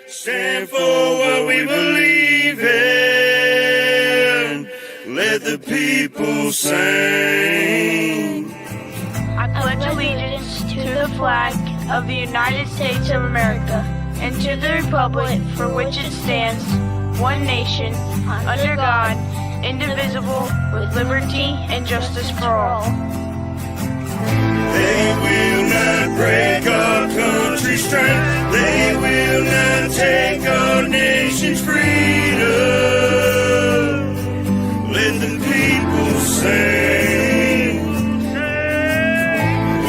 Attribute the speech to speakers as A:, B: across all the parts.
A: stand for what we believe in. Let the people sing.
B: I pledge allegiance to the flag of the United States of America and to the republic for which it stands, one nation, under God, indivisible, with liberty and justice for all.
A: They will not break our country's strength. They will not take our nation's freedom. Let the people sing.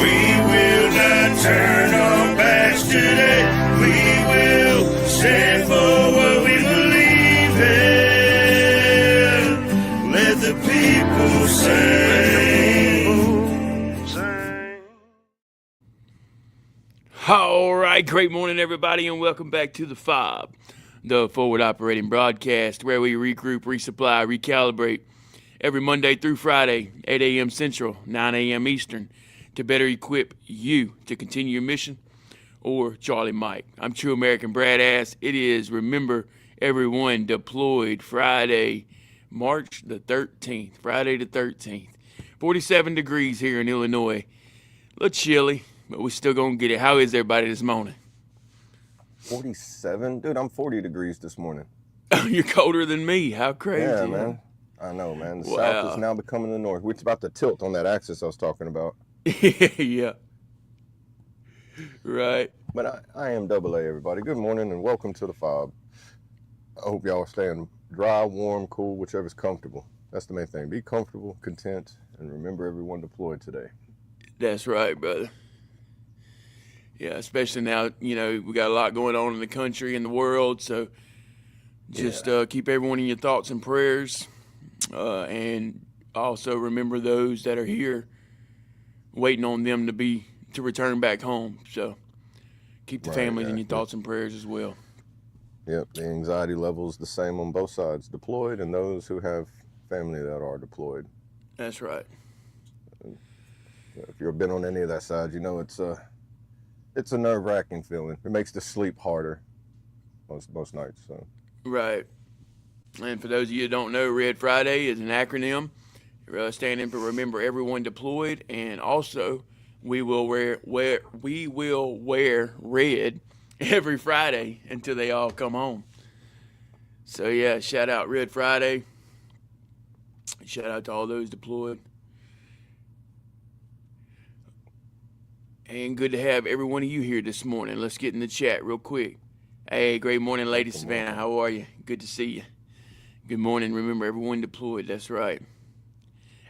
A: We will not turn our backs today. We will stand for what we believe in. Let the people sing.
C: All right, great morning, everybody, and welcome back to the F.O.B, the Forward Operating Broadcast, where we regroup, resupply, recalibrate every Monday through Friday, 8 a.m. Central, 9 a.m. Eastern, to better equip you to continue your mission, or Charlie Mike. I'm True American Brad Ass. It is Remember Everyone Deployed Friday, March the 13th, Friday the 13th. 47 degrees here in Illinois. A little chilly, but we're still going to get it. How is everybody this morning?
D: 47? Dude, I'm 40 degrees this morning.
C: You're colder than me. How crazy.
D: Yeah, man. I know, man. The
C: Wow.
D: South is now becoming the North. We're about to tilt on that axis I was talking about.
C: Yeah. Right.
D: But I am AA, everybody. Good morning and welcome to the F.O.B. I hope y'all are staying dry, warm, cool, whichever's comfortable. That's the main thing. Be comfortable, content, and remember everyone deployed today.
C: That's right, brother. Yeah, especially now, we got a lot going on in the country and the world, so just keep everyone in your thoughts and prayers, and also remember those that are here, waiting on them to return back home. So keep the families in your thoughts and prayers as well.
D: Yep, the anxiety level is the same on both sides, deployed and those who have family that are deployed.
C: That's right.
D: If you've been on any of that side, you know it's a nerve-wracking feeling. It makes the sleep harder most nights. So. Right.
C: And for those of you who don't know, Red Friday is an acronym standing for Remember Everyone Deployed, and also we will wear red every Friday until they all come home. So yeah, shout out Red Friday. Shout out to all those deployed. And good to have every one of you here this morning. Let's get in the chat real quick. Hey, great morning, Lady Savannah. How are you? Good to see you. Good morning. Remember, everyone deployed. That's right.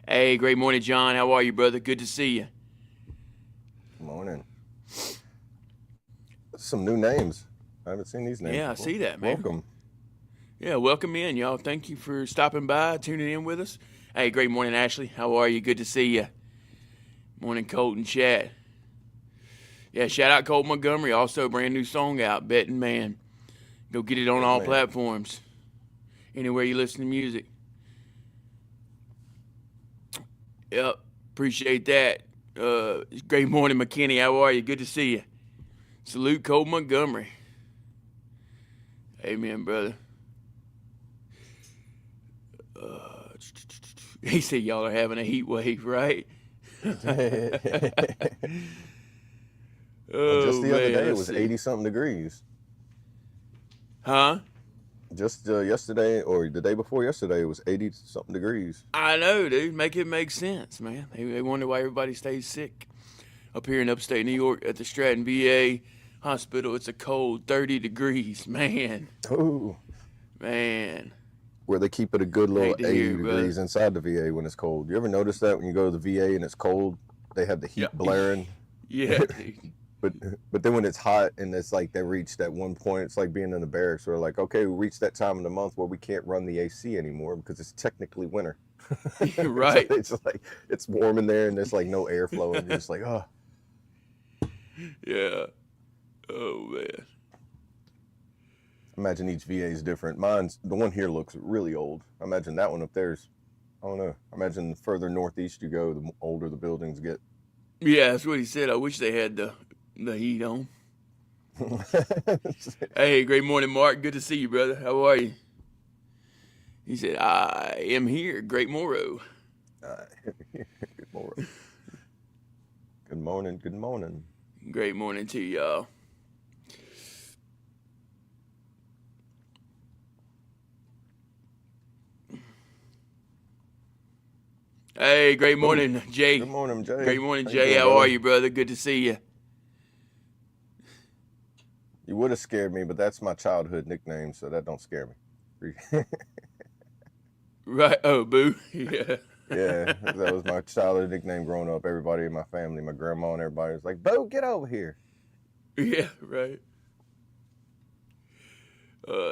C: Hey, great morning, John. How are you, brother? Good to see you.
D: Good morning. Some new names. I haven't seen these names
C: before. I see that, man.
D: Welcome.
C: Yeah, welcome in, y'all. Thank you for stopping by, tuning in with us. Hey, great morning, Ashley. How are you? Good to see you. Morning, Colton Chat. Yeah, shout out Colt Montgomery. Also, brand new song out, Betting Man. Go get it on all platforms. Anywhere you listen to music. Yep, appreciate that. Great morning, McKinney. How are you? Good to see you. Salute Colt Montgomery. Amen, brother. He said y'all are having a heat wave, right?
D: Just the other day, it was 80-something degrees.
C: Huh?
D: Just yesterday, or the day before yesterday, it was 80-something degrees.
C: I know, dude. Make it make sense, man. They wonder why everybody stays sick. Up here in upstate New York at the Stratton VA Hospital, it's a cold 30 degrees, man.
D: Ooh.
C: Man.
D: Where they keep it a good little 80 degrees inside the VA when it's cold. You ever notice that when you go to the VA and it's cold, they have the heat blaring?
C: Yeah.
D: But then when it's hot and it's like they reach that one point, it's like being in the barracks where like, okay, we reached that time of the month where we can't run the AC anymore because it's technically winter.
C: Right.
D: So it's like it's warm in there and there's like no airflow and you're just like, oh.
C: Yeah. Oh man.
D: Imagine each VA is different. The one here looks really old. I imagine that one up there's, I don't know. I imagine the further northeast you go, the older the buildings get.
C: Yeah, that's what he said. I wish they had the heat on. Hey, great morning, Mark. Good to see you, brother. How are you? He said, I am here. Great Moro.
D: Good morning. Good morning. Good morning.
C: Great morning to y'all. Hey, great morning, Jay.
D: Good morning, Jay.
C: Great morning,
D: How you
C: Jay.
D: doing,
C: How
D: brother?
C: are you, brother? Good to see you.
D: You would have scared me, but that's my childhood nickname, so that don't scare me.
C: Right. Oh, boo. Yeah.
D: Yeah, that was my childhood nickname growing up. Everybody in my family, my grandma and everybody was like, "Bo, get over here."
C: Yeah, right.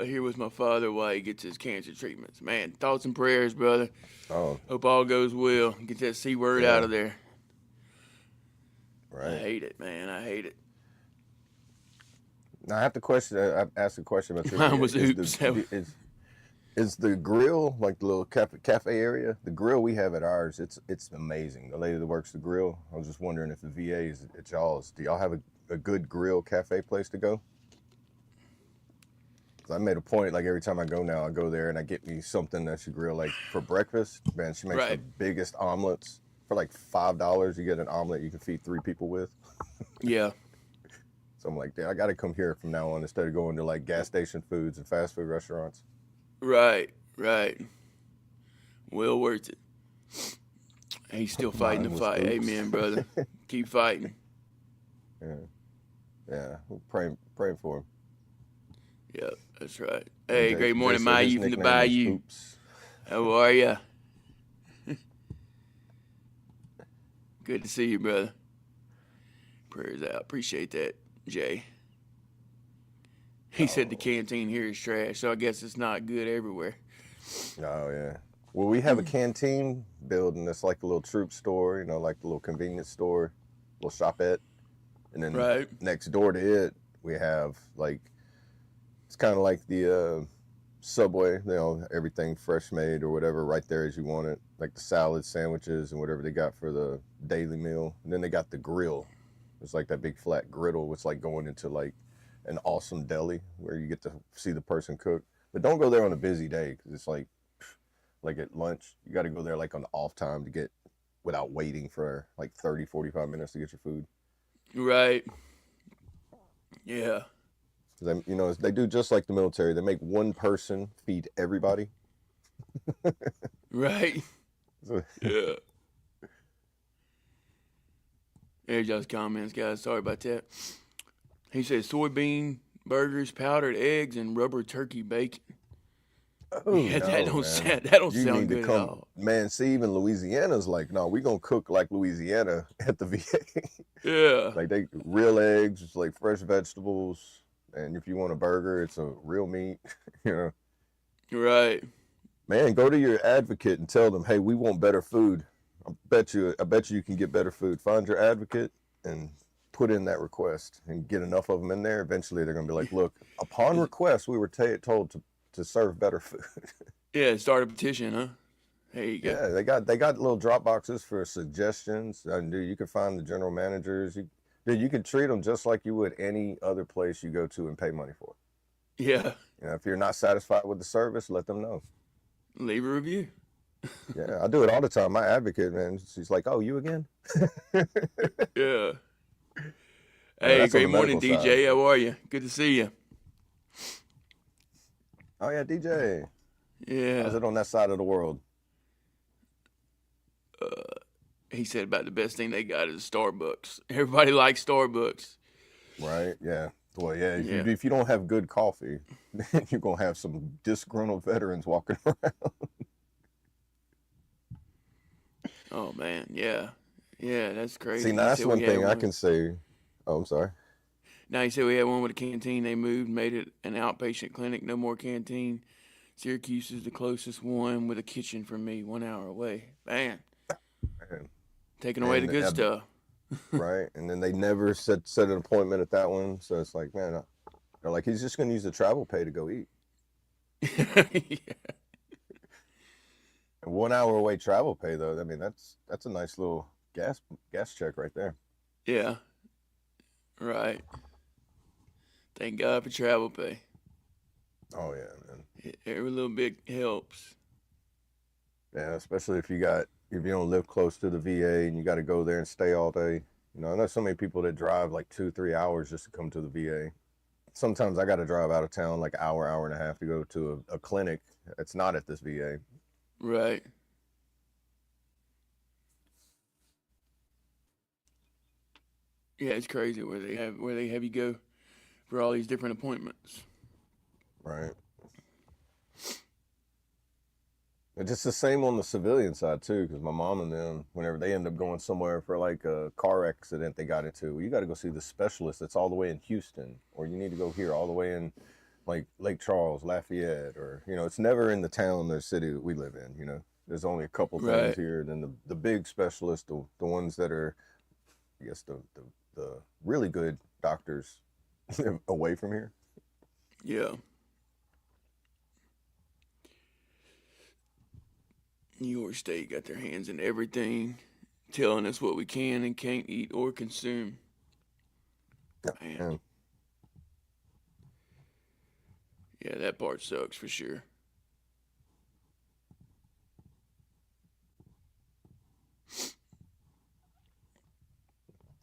C: Here was my father while he gets his cancer treatments. Man, thoughts and prayers, brother.
D: Oh,
C: Hope all goes well. Get that C word out of there.
D: right.
C: I hate it, man. I hate it.
D: Now I have to question. I asked a question about your
C: Mine
D: VA.
C: was oops.
D: Is the grill, like the little cafe area, the grill we have at ours? It's amazing. The lady that works the grill. I was just wondering if the VA is at y'all's. Do y'all have a good grill cafe place to go? I made a point, like every time I go now, I go there and I get me something that she grill, like for breakfast. Man, she makes the
C: Right.
D: biggest omelets for like $5. You get an omelet you can feed 3 people with.
C: Yeah.
D: So I'm like, I got to come here from now on instead of going to like gas station foods and fast food restaurants.
C: Right. Right. Well worth it. He's still fighting the
D: Mine was
C: fight.
D: oops.
C: Amen, brother. Keep fighting.
D: Yeah. We're praying for him.
C: Yep, that's right. Hey, great
D: Jay
C: morning,
D: said
C: Maya.
D: his
C: You from the
D: nickname was
C: Bayou.
D: Oops.
C: How are ya? Good to see you, brother. Prayers out. Appreciate that, Jay. He said the canteen here is trash, so I guess it's not good everywhere.
D: Oh yeah. Well, we have a canteen building that's like a little troop store, like the little convenience store, little shopette. And then
C: Right.
D: next door to it, we have like, it's kind of like the Subway, everything fresh made or whatever right there as you want it, like the salad sandwiches and whatever they got for the daily meal. And then they got the grill. It's like that big flat griddle. It's like going into like an awesome deli where you get to see the person cook. But don't go there on a busy day because it's like at lunch, you got to go there like on the off time to get without waiting for like 30, 45 minutes to get your food.
C: Right. Yeah.
D: They, they do just like the military. They make one person feed everybody.
C: Right.
D: So,
C: Yeah. There's y'all's comments, guys. Sorry about that. He said soybean burgers, powdered eggs, and rubber turkey bacon.
D: oh,
C: Yeah,
D: no,
C: that don't
D: man.
C: sound that don't
D: You
C: sound
D: need to
C: good at
D: come,
C: all.
D: man. See, even Louisiana's like, no, we gonna cook like Louisiana at the VA.
C: Yeah.
D: Like they real eggs, it's like fresh vegetables, and if you want a burger, it's a real meat.
C: Right.
D: Man, go to your advocate and tell them, hey, we want better food. I bet you can get better food. Find your advocate and put in that request and get enough of them in there. Eventually, they're gonna be like, look, upon request, we were told to serve better food.
C: Yeah, start a petition, huh? There you go.
D: Yeah, they got little drop boxes for suggestions. Dude, you can find the general managers. You can treat them just like you would any other place you go to and pay money for.
C: Yeah.
D: If you're not satisfied with the service, let them know.
C: Leave a review.
D: Yeah, I do it all the time. My advocate, man, she's like, "Oh, you again?"
C: Yeah. Hey,
D: that's on
C: great
D: the
C: morning,
D: medical
C: DJ.
D: side.
C: How are you? Good to see you.
D: Oh yeah, DJ.
C: Yeah.
D: How's it on that side of the world?
C: He said about the best thing they got is Starbucks. Everybody likes Starbucks.
D: Right? Yeah. Well, yeah.
C: Yeah.
D: If you don't have good coffee, then you're gonna have some disgruntled veterans walking around.
C: Oh man, yeah. Yeah, that's crazy.
D: See, now that's one thing I can say. Oh, I'm sorry.
C: Now he said we had one with a canteen. They moved, made it an outpatient clinic. No more canteen. Syracuse is the closest one with a kitchen for me, 1 hour away. Man,
D: Man.
C: taking away the good stuff.
D: Right? And then they never set an appointment at that one. So it's like, man, they're like, he's just going to use the travel pay to go eat.
C: Yeah.
D: And 1 hour away travel pay, though, I mean, that's a nice little gas check right there.
C: Yeah. Right. Thank God for travel pay.
D: Oh yeah, man.
C: Every little bit helps.
D: Yeah, especially if you don't live close to the VA and you got to go there and stay all day. I know so many people that drive like 2-3 hours just to come to the VA. Sometimes I got to drive out of town like an hour and a half to go to a clinic that's not at this VA.
C: Right. Yeah, it's crazy where they have you go for all these different appointments.
D: Right. It's just the same on the civilian side too, because my mom and them, whenever they end up going somewhere for like a car accident they got into, well, you got to go see the specialist that's all the way in Houston, or you need to go here all the way in like Lake Charles, Lafayette, or it's never in the town or city that we live in. There's only a couple things
C: Right.
D: here. Then the big specialists, the ones that are, I guess the really good doctors, away from here.
C: Yeah. New York State got their hands in everything, telling us what we can and can't eat or consume. Man. Yeah, that part sucks for sure.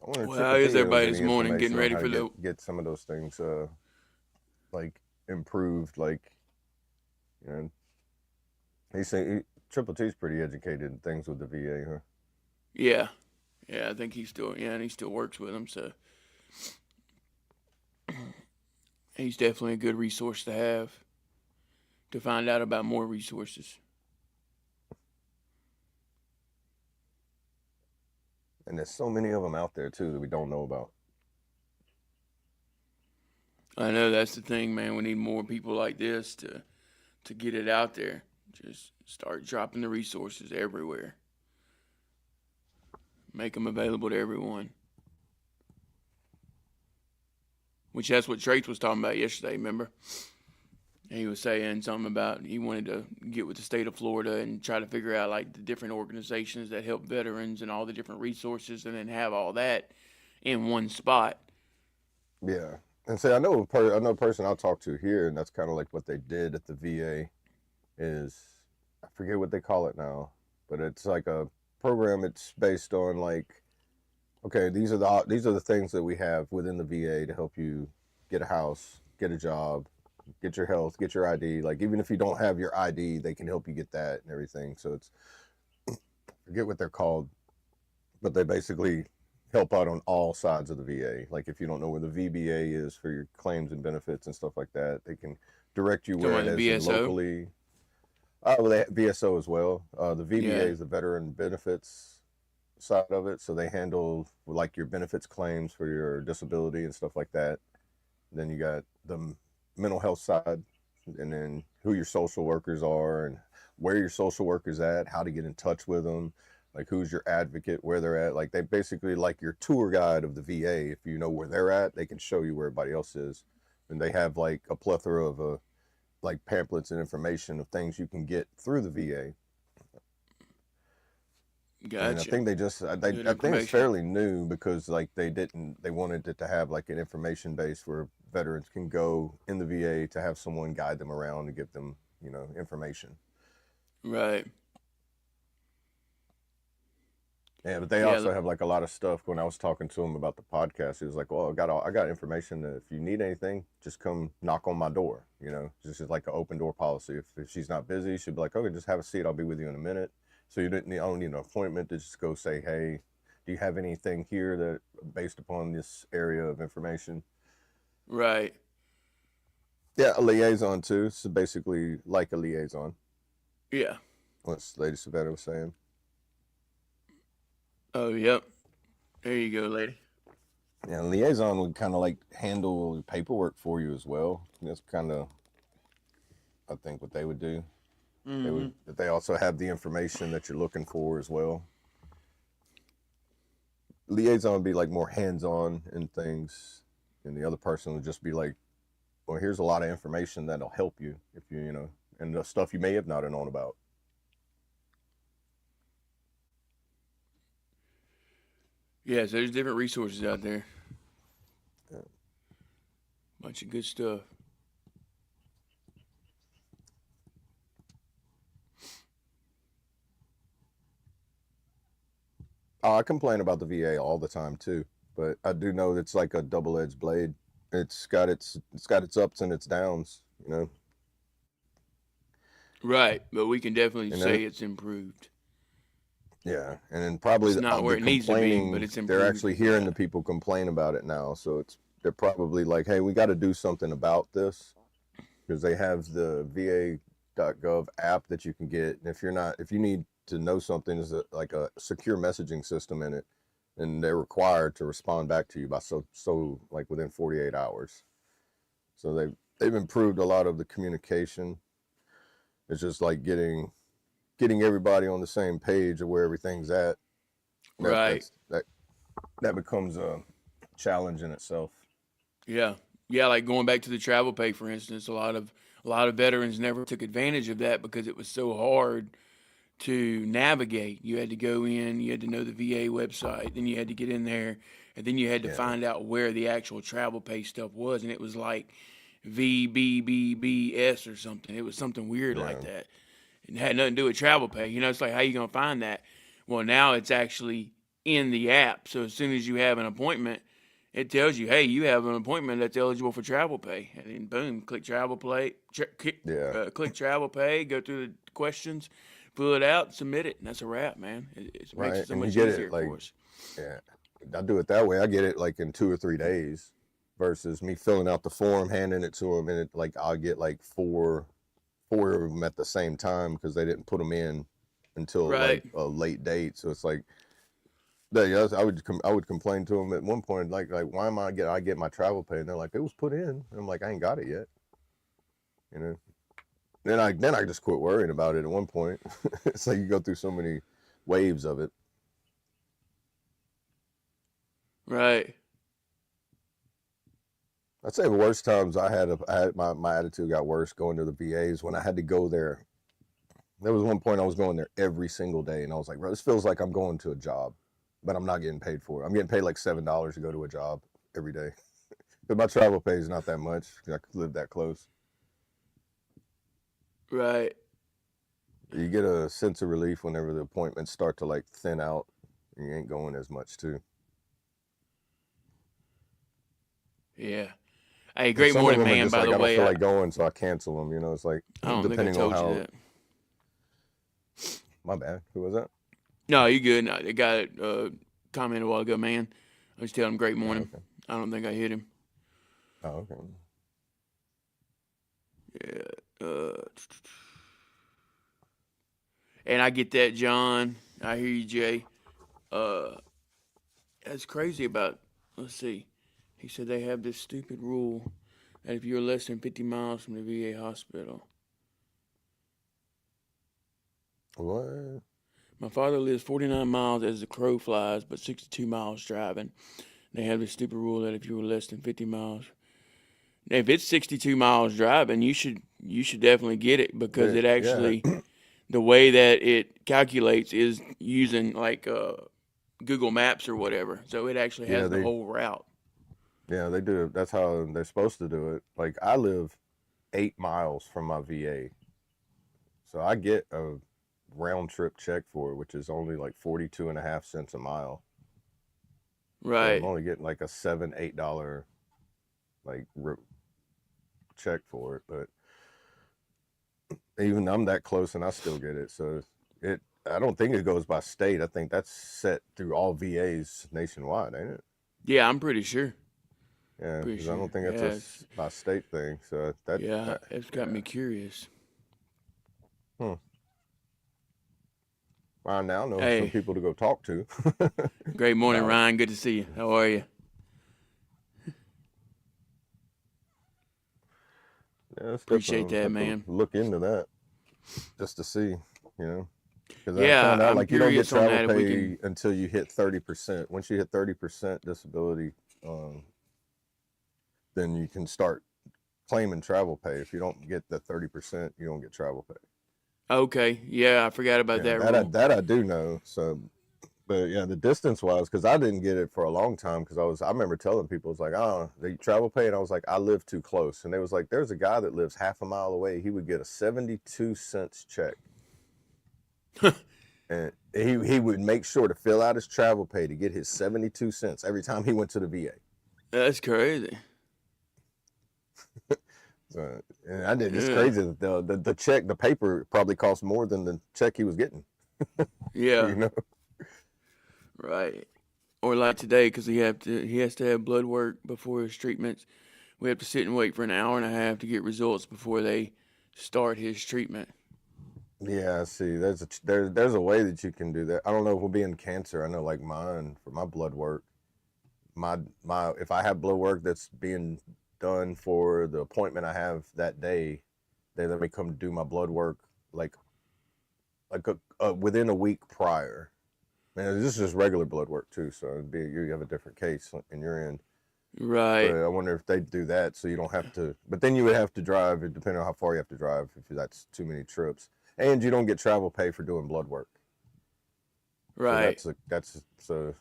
D: Well,
C: how is everybody this
D: getting
C: morning getting
D: information on
C: ready
D: how
C: for
D: to
C: the...
D: get some of those things like improved. Like, you know, Triple T's pretty educated in things with the VA, huh?
C: Yeah. Yeah, I think he still works with them, so he's definitely a good resource to have to find out about more resources.
D: And there's so many of them out there too that we don't know about.
C: I know that's the thing, man. We need more people like this to get it out there. Just start dropping the resources everywhere. Make them available to everyone. Which that's what Trace was talking about yesterday, remember? He was saying something about he wanted to get with the state of Florida and try to figure out like the different organizations that help veterans and all the different resources, and then have all that in one spot.
D: Yeah. And say I know a person I'll talk to here, and that's kind of like what they did at the VA is, I forget what they call it now, but it's like a program. It's based on like, okay, these are the things that we have within the VA to help you get a house, get a job, get your health, get your ID. Like, even if you don't have your ID, they can help you get that and everything. So it's, I forget what they're called, but they basically help out on all sides of the VA. Like, if you don't know where the VBA is for your claims and benefits and stuff like that, they can direct you where it is locally. Well, they have VSO as well. The VBA is the Veteran Benefits side of it, so they handle like your benefits claims for your disability and stuff like that. Then you got the mental health side, and then who your social workers are and where your social workers at, how to get in touch with them, like who's your advocate, where they're at. Like, they basically like your tour guide of the VA. If you know where they're at, they can show you where everybody else is. And they have like a plethora of like pamphlets and information of things you can get through the VA.
C: Gotcha.
D: And I think I think it's fairly new, because like they wanted it to have like an information base where veterans can go in the VA to have someone guide them around and give them, information.
C: Right.
D: Yeah, but they also have like a lot of stuff. When I was talking to him about the podcast, he was like, "Well, I got information that if you need anything, just come knock on my door." Just like an open door policy. If she's not busy, she'd be like, "Okay, just have a seat. I'll be with you in a minute." So I don't need an appointment to just go say, "Hey, do you have anything here that based upon this area of information?"
C: Right.
D: Yeah, a liaison too. So basically like a liaison.
C: Yeah.
D: What Lady Savannah was saying.
C: Oh, yep. There you go, lady.
D: Yeah, liaison would kind of like handle paperwork for you as well. That's kind of, I think, what they would do.
C: Mm-hmm.
D: They also have the information that you're looking for as well. Liaison would be like more hands-on in things, and the other person would just be like, well, here's a lot of information that'll help you if you, and the stuff you may have not known about.
C: Yeah, so there's different resources out there.
D: Yeah.
C: Bunch of good stuff.
D: Oh, I complain about the VA all the time too, but I do know it's like a double-edged blade. It's got its ups and its downs, you know.
C: Right, but we can definitely
D: And
C: say
D: then
C: it's improved.
D: yeah, and then probably
C: It's not where
D: the
C: it needs to be, but
D: complaining,
C: it's
D: they're
C: improved.
D: actually hearing the people complain about it now, so they're probably like, hey, we got to do something about this because they have the VA.gov app that you can get, and if you need to know something, there's like a secure messaging system in it, and they're required to respond back to you by so like within 48 hours. So they've improved a lot of the communication. It's just like getting everybody on the same page of where everything's at.
C: Right.
D: That becomes a challenge in itself.
C: Yeah. Yeah, like going back to the travel pay, for instance, a lot of veterans never took advantage of that because it was so hard to navigate. You had to go in, you had to know the VA website, then you had to get in there, and then you had to
D: Yeah.
C: find out where the actual travel pay stuff was, and it was like VBBBS or something. It was something weird like
D: Yeah.
C: that. It had nothing to do with travel pay. You know, it's like, how you gonna find that? Well, now it's actually in the app. So as soon as you have an appointment, it tells you, hey, you have an appointment that's eligible for travel pay, and then boom, click travel pay,
D: Yeah.
C: click travel pay, go through the questions, fill it out, submit it, and that's a wrap, man. It makes
D: Right.
C: it so
D: And you
C: much
D: get
C: easier
D: it like,
C: for us.
D: yeah, I do it that way. I get it like in 2 or 3 days versus me filling out the form, handing it to them, and I'll get like four of them at the same time because they didn't put them in until like
C: Right.
D: a late date. So it's like, yeah, I would complain to them at one point, like why am I get my travel pay? And they're like, it was put in. And I'm like, I ain't got it yet. You know. Then I just quit worrying about it at one point. It's like you go through so many waves of it.
C: Right.
D: I'd say the worst times I had my attitude got worse going to the VAs when I had to go there. There was one point I was going there every single day, and I was like, bro, this feels like I'm going to a job, but I'm not getting paid for it. I'm getting paid like $7 to go to a job every day. But my travel pay is not that much. I could live that close.
C: Right.
D: You get a sense of relief whenever the appointments start to like thin out, and you ain't going as much too.
C: Yeah. Hey,
D: And
C: great
D: some of
C: morning,
D: them are
C: man.
D: just
C: By
D: like,
C: the
D: I don't
C: way,
D: feel like going, so I cancel them. You know, it's like
C: I don't think I
D: depending on
C: told you
D: how.
C: that.
D: My bad. Who was that?
C: No, you good. No, the guy commented a while ago, man. I was telling him great
D: Oh,
C: morning.
D: okay.
C: I don't think I hit him.
D: Oh, okay.
C: Yeah. And I get that, John. I hear you, Jay. That's crazy about, let's see. He said they have this stupid rule that if you're less than 50 miles from the VA hospital.
D: What?
C: My father lives 49 miles as the crow flies, but 62 miles driving. They have this stupid rule that if you were less than 50 miles, if it's 62 miles driving, you should definitely get it because it
D: Yeah.
C: actually, the way that it calculates is using like Google Maps or whatever. So it actually has the whole route.
D: Yeah, they do. That's how they're supposed to do it. Like I live 8 miles from my VA, so I get a round trip check for it, which is only like 42.5 cents a mile. So I'm
C: Right.
D: only getting like a $7-8 like check for it, but even I'm that close and I still get it. So I don't think it goes by state. I think that's set through all VAs nationwide, ain't it?
C: Yeah, I'm pretty sure.
D: Yeah,
C: Pretty
D: because I
C: sure.
D: don't think
C: Yeah,
D: it's a by state thing. So
C: it's got me curious.
D: Well, I now know some
C: Hey,
D: people to go talk to.
C: great morning,
D: about it.
C: Ryan. Good to see you. How are you?
D: Yeah, it's
C: Appreciate
D: definitely
C: that,
D: have
C: man.
D: to look into that just to see, you know. Because I
C: Yeah,
D: found out
C: I'm
D: like you don't get
C: curious on that
D: travel
C: if we
D: pay
C: can.
D: until you hit 30%. Once you hit 30% disability, then you can start claiming travel pay. If you don't get the 30%, you don't get travel pay.
C: Okay, yeah, I forgot about
D: Yeah,
C: that rule.
D: that I do know. So But yeah, the distance wise, because I didn't get it for a long time, because I remember telling people, it's like, oh, they travel pay, and I was like, I live too close, and they was like, there's a guy that lives half a mile away. He would get a 72 cents check, and he would make sure to fill out his travel pay to get his 72 cents every time he went to the VA.
C: That's crazy.
D: So, and I did. It's
C: Yeah.
D: crazy that the check, the paper probably cost more than the check he was getting.
C: Yeah.
D: You know.
C: Right. Or like today, because he has to have blood work before his treatments. We have to sit and wait for an hour and a half to get results before they start his treatment.
D: Yeah, I see. There's a way that you can do that. I don't know if we'll be in cancer. I know, like mine, for my blood work, my if I have blood work that's being done for the appointment I have that day, they let me come do my blood work like within a week prior. Man, this is just regular blood work too, so you have a different case in your end.
C: Right.
D: But I wonder if they do that so you don't have to. But then you would have to drive, depending on how far you have to drive, if that's too many trips, and you don't get travel pay for doing blood work.
C: Right.
D: So so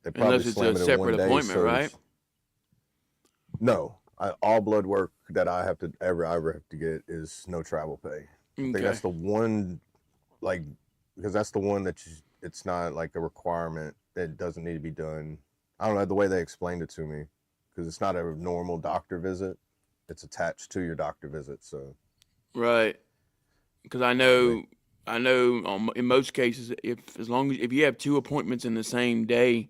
D: they probably
C: Unless it's
D: slam
C: a
D: it in
C: separate
D: 1 day.
C: appointment, right?
D: No, all blood work that I have to ever have to get is no travel pay. I think
C: Okay.
D: that's the one, like, because that's the one that it's not like a requirement that doesn't need to be done. I don't know the way they explained it to me, because it's not a normal doctor visit. It's attached to your doctor visit. So
C: Right. Because I know in most cases, if you have two appointments in the same day,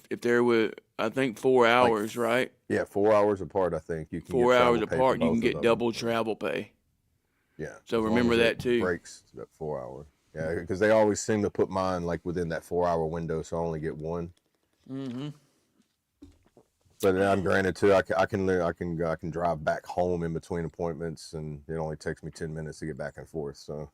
C: if there were, I think 4
D: like,
C: hours, right?
D: yeah, 4 hours apart, I think you can get
C: 4 hours
D: travel pay for
C: apart, you can
D: both of
C: get
D: them.
C: double travel pay.
D: Yeah.
C: So
D: as long
C: remember
D: as
C: that
D: it
C: too.
D: breaks that 4 hour. Yeah, because they always seem to put mine like within that 4 hour window, so I only get one.
C: Mm-hmm.
D: But I'm granted too, I can drive back home in between appointments, and it only takes me 10 minutes to get back and forth. So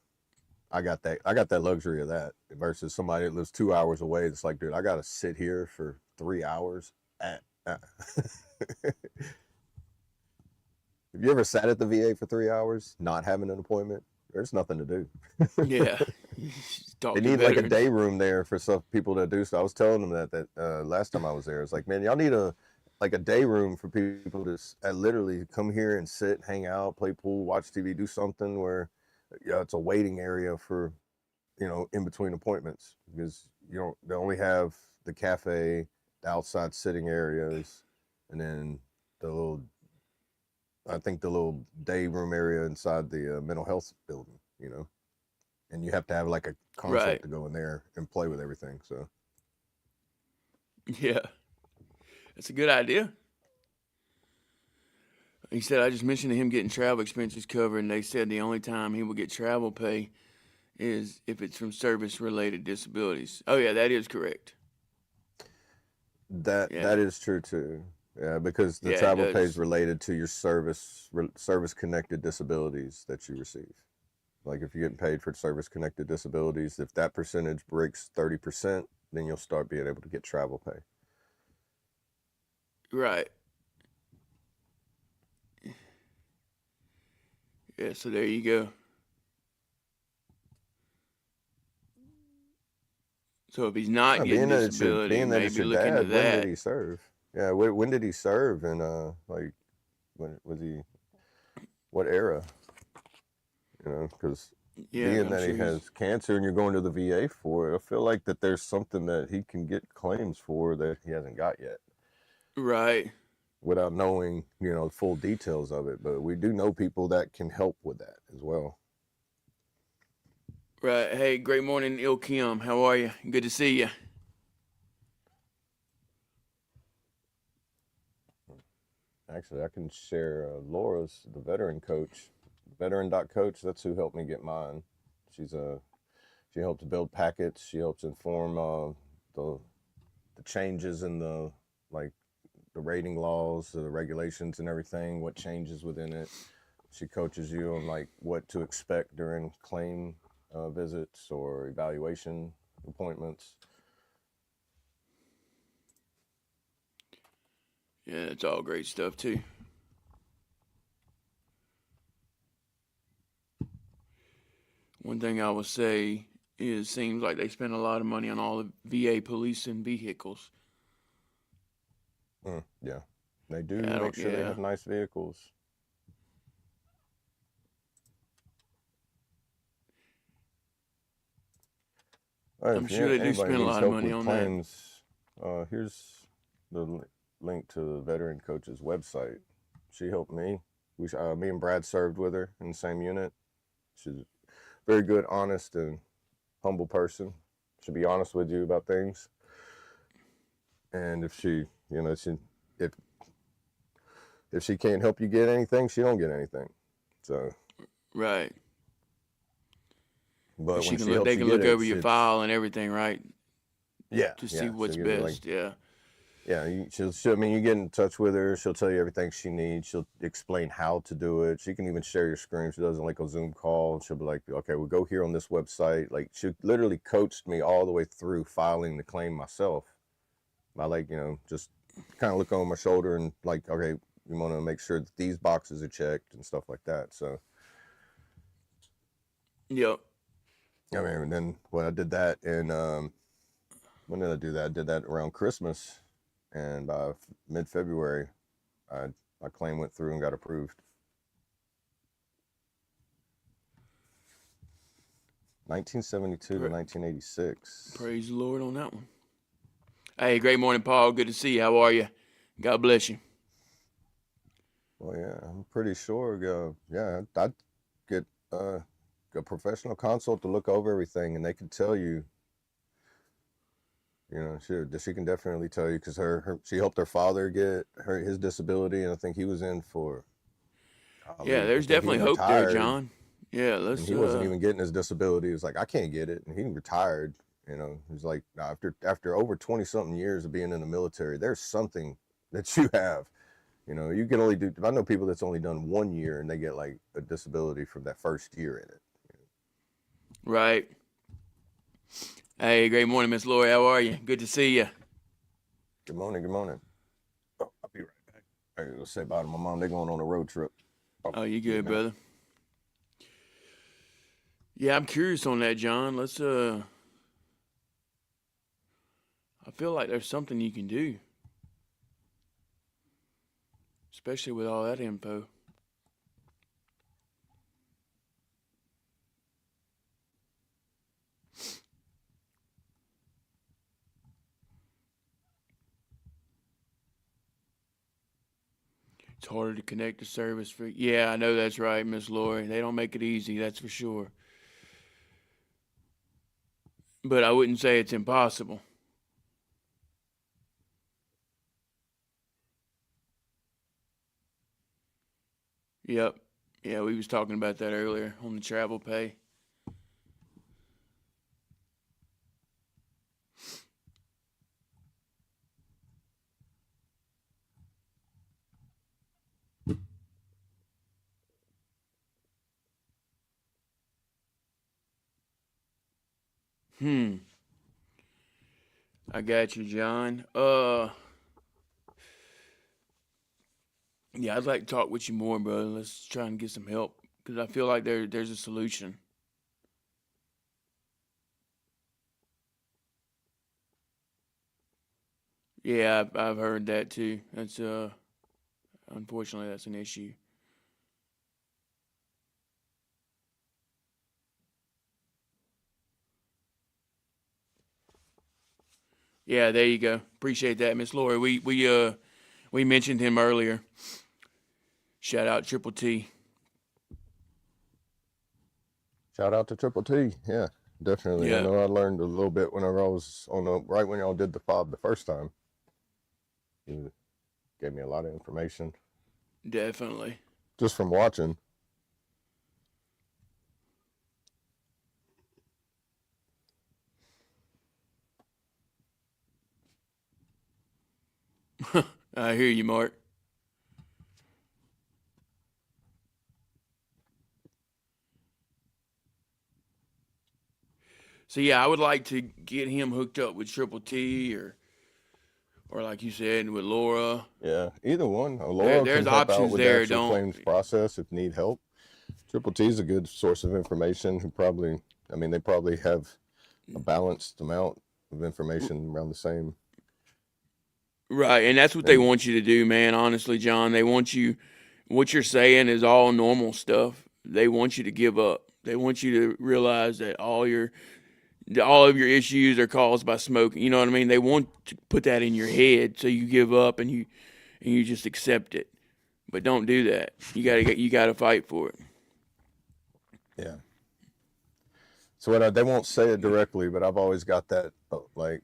D: I got that luxury of that versus somebody that lives 2 hours away. It's like, dude, I got to sit here for 3 hours. Have you ever sat at the VA for 3 hours not having an appointment? There's nothing to do.
C: Yeah. Talk
D: They
C: to
D: need like a
C: veterans.
D: day room there for some people to do. So I was telling them that last time I was there. It's like, man, y'all need a day room for people to literally come here and sit, hang out, play pool, watch TV, do something where it's a waiting area for, in between appointments, because they only have the cafe, the outside sitting areas, and then the little day room area inside the mental health building, and you have to have like a console
C: Right.
D: to go in there and play with everything. So
C: Yeah. That's a good idea. He said, I just mentioned to him getting travel expenses covered, and they said the only time he will get travel pay is if it's from service-related disabilities. Oh, yeah, that is correct.
D: that
C: Yeah.
D: that is true too. Yeah, because the
C: Yeah, it
D: travel pay is
C: does.
D: related to your service connected disabilities that you receive. Like if you're getting paid for service connected disabilities, if that percentage breaks 30%, then you'll start being able to get travel pay.
C: Right. Yeah, so there you go. So if he's not getting disability,
D: Being that it's
C: maybe
D: your
C: look into
D: dad, when did
C: that.
D: he serve? Yeah, when did he serve? And like, when was he? What era? Because
C: Yeah,
D: being
C: I'm
D: that he
C: sure he's
D: has cancer and you're going to the VA for it, I feel like that there's something that he can get claims for that he hasn't got yet,
C: right.
D: without knowing, full details of it. But we do know people that can help with that as well.
C: Right. Hey, great morning, Il Kim. How are you? Good to see you.
D: Actually, I can share Laura's, the veteran coach, veteran.coach. That's who helped me get mine. She helps build packets. She helps inform the changes in the rating laws, the regulations, and everything. What changes within it. She coaches you on like what to expect during claim visits or evaluation appointments.
C: Yeah, it's all great stuff too. One thing I will say It seems like they spend a lot of money on all the VA policing vehicles.
D: Yeah, they do
C: Yeah, I
D: make
C: don't.
D: sure they
C: Yeah,
D: have nice vehicles. All right,
C: I'm
D: if
C: sure they do
D: anybody
C: spend a
D: needs
C: lot of
D: help
C: money
D: with
C: on that.
D: claims, here's the link to the veteran coach's website. She helped me. Me and Brad served with her in the same unit. She's a very good, honest, and humble person. She'll be honest with you about things. And if she, if if she can't help you get anything, she don't get anything. So,
C: Right.
D: but
C: She
D: when
C: can
D: she
C: look.
D: helps
C: They
D: you
C: can
D: get
C: look
D: it,
C: over your file and everything, right, to see
D: she'll
C: what's
D: give you like,
C: best. Yeah.
D: yeah, I mean, you get in touch with her, she'll tell you everything she needs. She'll explain how to do it. She can even share your screen. She doesn't like a Zoom call. She'll be like, okay, we'll go here on this website. Like, she literally coached me all the way through filing the claim myself. I just kind of look over my shoulder and like, okay, we want to make sure that these boxes are checked and stuff like that. So,
C: Yep.
D: I mean, and then when I did that, and when did I do that? I did that around Christmas, and by mid-February, my claim went through and got approved. 1972 to 1986.
C: Praise the Lord on that one. Hey, great morning, Paul. Good to see you. How are you? God bless you.
D: Well, yeah, I'm pretty sure. Yeah, I'd get a professional consult to look over everything, and they could tell you. She can definitely tell you because she helped her father get his disability, and I think he was in for.
C: Yeah,
D: I
C: there's
D: think he
C: definitely hope there,
D: retired,
C: John. Yeah,
D: and
C: let's.
D: he wasn't even getting his disability. He was like, I can't get it, and he retired. He's like, after over 20 something years of being in the military, there's something that you have. You can only do. I know people that's only done 1 year and they get like a disability from that first year in it.
C: Right. Hey, great morning, Miss Lori. How are you? Good to see you.
D: Good morning. Good morning. Oh, I'll be right back. I gotta go say bye to my mom. They're going on a road trip.
C: Oh, you
D: Give me a
C: good,
D: minute.
C: brother? Yeah, I'm curious on that, John. Let's. I feel like there's something you can do, especially with all that info. It's harder to connect to service for. Yeah, I know that's right, Miss Lori. They don't make it easy, that's for sure. But I wouldn't say it's impossible. Yep. Yeah, we was talking about that earlier on the travel pay. I got you, John. Yeah, I'd like to talk with you more, brother. Let's try and get some help because I feel like there's a solution. Yeah, I've heard that too. That's unfortunately that's an issue. Yeah, there you go. Appreciate that, Miss Lori. We mentioned him earlier. Shout out Triple T.
D: Shout out to Triple T. Yeah, definitely. I
C: Yeah,
D: know I learned a little bit whenever I was right when y'all did the FOB the first time. He gave me a lot of information
C: definitely.
D: just from watching.
C: I hear you, Mark. So yeah, I would like to get him hooked up with Triple T or like you said with Laura.
D: Yeah, either one. Laura can
C: There's
D: help out
C: options
D: with the
C: there.
D: actual
C: Don't.
D: claims process if need help. Triple T is a good source of information. Who probably, I mean, they probably have a balanced amount of information around the same.
C: Right, and that's what they want you to do, man. Honestly, John, they want you. What you're saying is all normal stuff. They want you to give up. They want you to realize that all of your issues are caused by smoking. You know what I mean? They want to put that in your head so you give up and you just accept it. But don't do that. You gotta fight for it.
D: Yeah. So they won't say it directly, but I've always got that like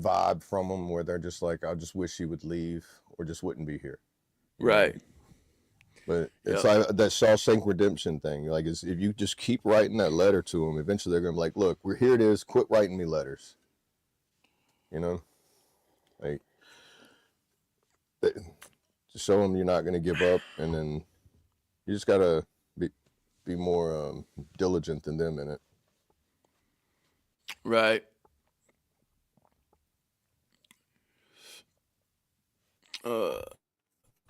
D: vibe from them where they're just like, I just wish you would leave or just wouldn't be here.
C: Right.
D: But it's like that Shawshank Redemption thing. Like, if you just keep writing that letter to them, eventually they're gonna be like, look, here it is. Quit writing me letters. You know, like, just show them you're not gonna give up, and then you just gotta be more diligent than them in it.
C: Right.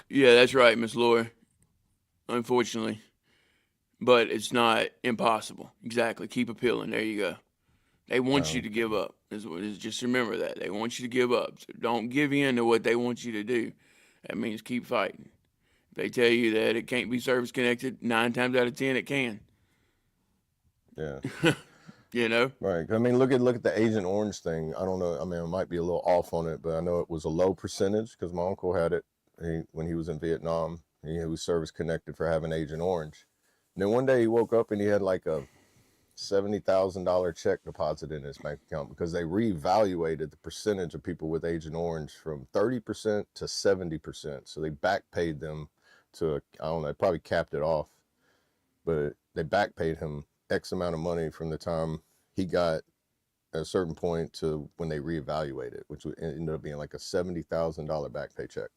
C: Yeah, that's right, Miss Laura. Unfortunately, but it's not impossible. Exactly. Keep appealing. There you go. They want you to give up. Just remember that. They want you to give up. So don't give in to what they want you to do. That means keep fighting. If they tell you that it can't be service connected, 9 times out of 10 it can.
D: Yeah.
C: You know?
D: Right. I mean, look at the Agent Orange thing. I don't know. I mean, I might be a little off on it, but I know it was a low percentage because my uncle had it when he was in Vietnam. He was service connected for having Agent Orange. And then one day he woke up and he had like a $70,000 check deposit in his bank account because they reevaluated the percentage of people with Agent Orange from 30% to 70%. So they back paid them to, I don't know, they probably capped it off, but they back paid him X amount of money from the time he got at a certain point to when they reevaluated, which ended up being like a $70,000 back pay check.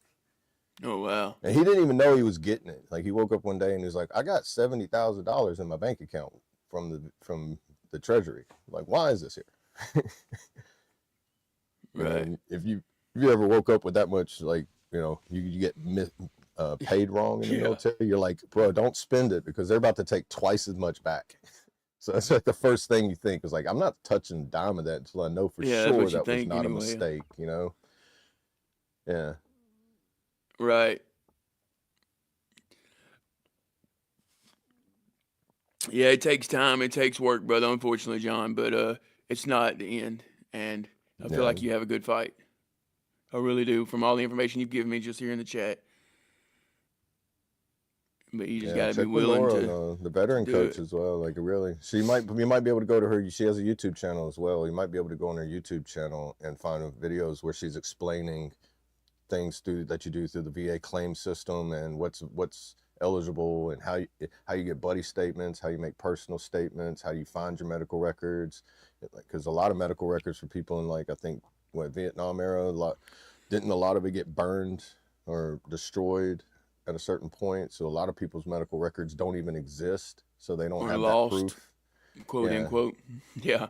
C: Oh, wow.
D: And he didn't even know he was getting it. Like, he woke up one day and he was like, I got $70,000 in my bank account from the treasury. I'm like, why is this here?
C: Right.
D: And if you ever woke up with that much, like, you know, you get paid wrong in the military, you're like, bro, don't spend it because they're about to take twice as much back. So that's like the first thing you think is like, I'm not touching a dime of that until I know for sure that was not a mistake, you know? Yeah.
C: Right. Yeah, it takes time. It takes work, brother, unfortunately, John, but it's not the end. And I feel like you have a good fight. I really do, from all the information you've given me just here in the chat. But you just got to be willing to.
D: The veteran coach as well. Like, really, you might be able to go to her. She has a YouTube channel as well. You might be able to go on her YouTube channel and find videos where she's explaining things that you do through the VA claim system and what's eligible and how you get buddy statements, how you make personal statements, how you find your medical records. Because a lot of medical records for people in, like, I think Vietnam era, didn't a lot of it get burned or destroyed at a certain point? So a lot of people's medical records don't even exist, so they don't have that proof,
C: quote unquote. Yeah.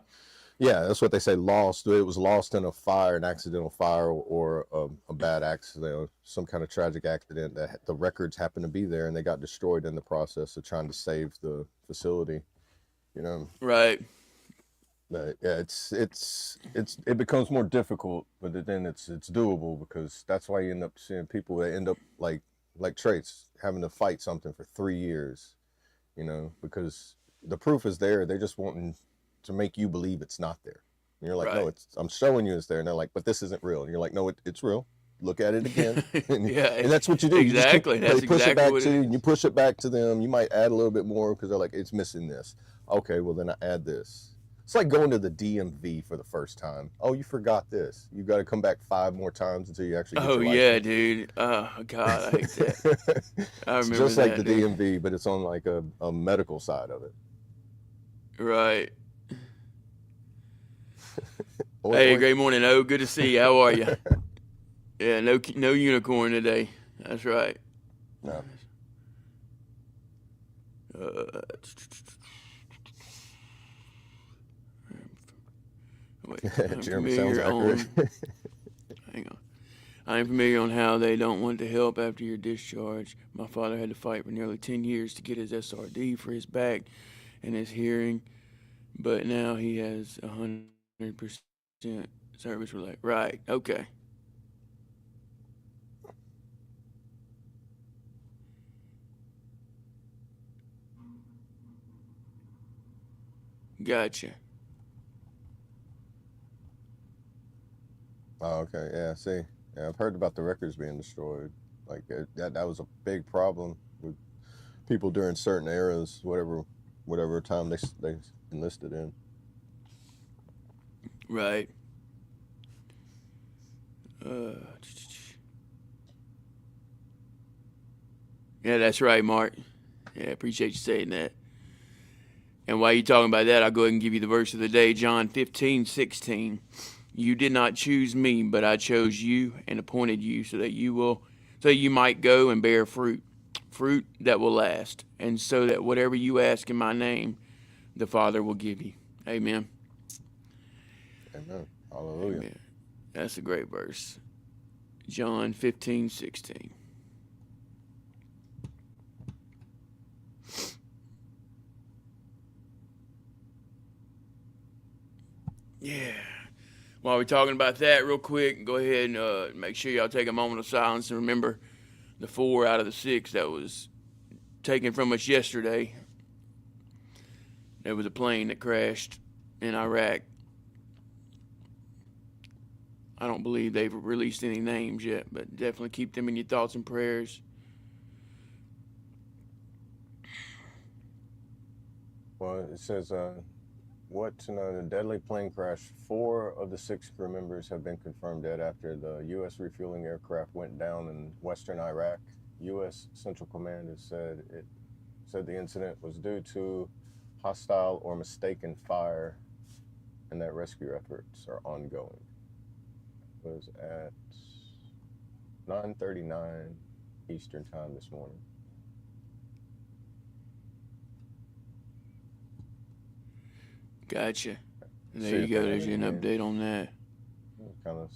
D: Yeah, that's what they say, lost. It was lost in a fire, an accidental fire, or a bad accident, or some kind of tragic accident that the records happened to be there and they got destroyed in the process of trying to save the facility, you know?
C: Right.
D: But yeah, it becomes more difficult, but then it's doable, because that's why you end up seeing people that end up like Trace having to fight something for 3 years, you know, because the proof is there. They're just wanting to make you believe it's not there. And you're like, no, I'm showing you it's there. And they're like, but this isn't real. And you're like, no, it's real. Look at it again. And that's what you do.
C: Exactly.
D: You just push it back to you, and you push it back to them. You might add a little bit more because they're like, it's missing this. Okay, well then I add this. It's like going to the DMV for the first time. Oh, you forgot this. You got to come back 5 more times until you actually get your license.
C: Yeah, dude. Oh, God, I hate that. I remember
D: it's just
C: that,
D: like the DMV, but it's on like a medical side of it.
C: Right. Hey, great morning, O. Good to see you. How are you? Yeah, no unicorn today. That's right.
D: No.
C: Jeremy sounds accurate. Hang on. I am familiar on how they don't want to help after your discharge. My father had to fight for nearly 10 years to get his SRD for his back and his hearing, but now he has 100% service related. Right. Okay. Gotcha.
D: Oh, okay. Yeah. See, yeah, I've heard about the records being destroyed. Like that was a big problem with people during certain eras, whatever time they enlisted in.
C: Right. Uh, yeah, that's right, Mark. Yeah, appreciate you saying that. And while you're talking about that, I'll go ahead and give you the verse of the day, John 15:16. You did not choose me, but I chose you and appointed you so you might go and bear fruit, fruit that will last, and so that whatever you ask in my name, the Father will give you. Amen.
D: Amen. Hallelujah.
C: Amen. That's a great verse. John 15:16. Yeah. While we're talking about that, real quick, go ahead and make sure y'all take a moment of silence and remember the 4 out of the 6 that was taken from us yesterday. There was a plane that crashed in Iraq. I don't believe they've released any names yet, but definitely keep them in your thoughts and prayers.
D: Well, it says, what to know? The deadly plane crash. 4 of the 6 crew members have been confirmed dead after the U.S. refueling aircraft went down in western Iraq. U.S. Central Command has said the incident was due to hostile or mistaken fire, and that rescue efforts are ongoing. It was at 9:39 Eastern time this morning.
C: Gotcha.
D: See
C: There you
D: if
C: go.
D: they
C: There's
D: have
C: an
D: any
C: update on that.
D: kind of.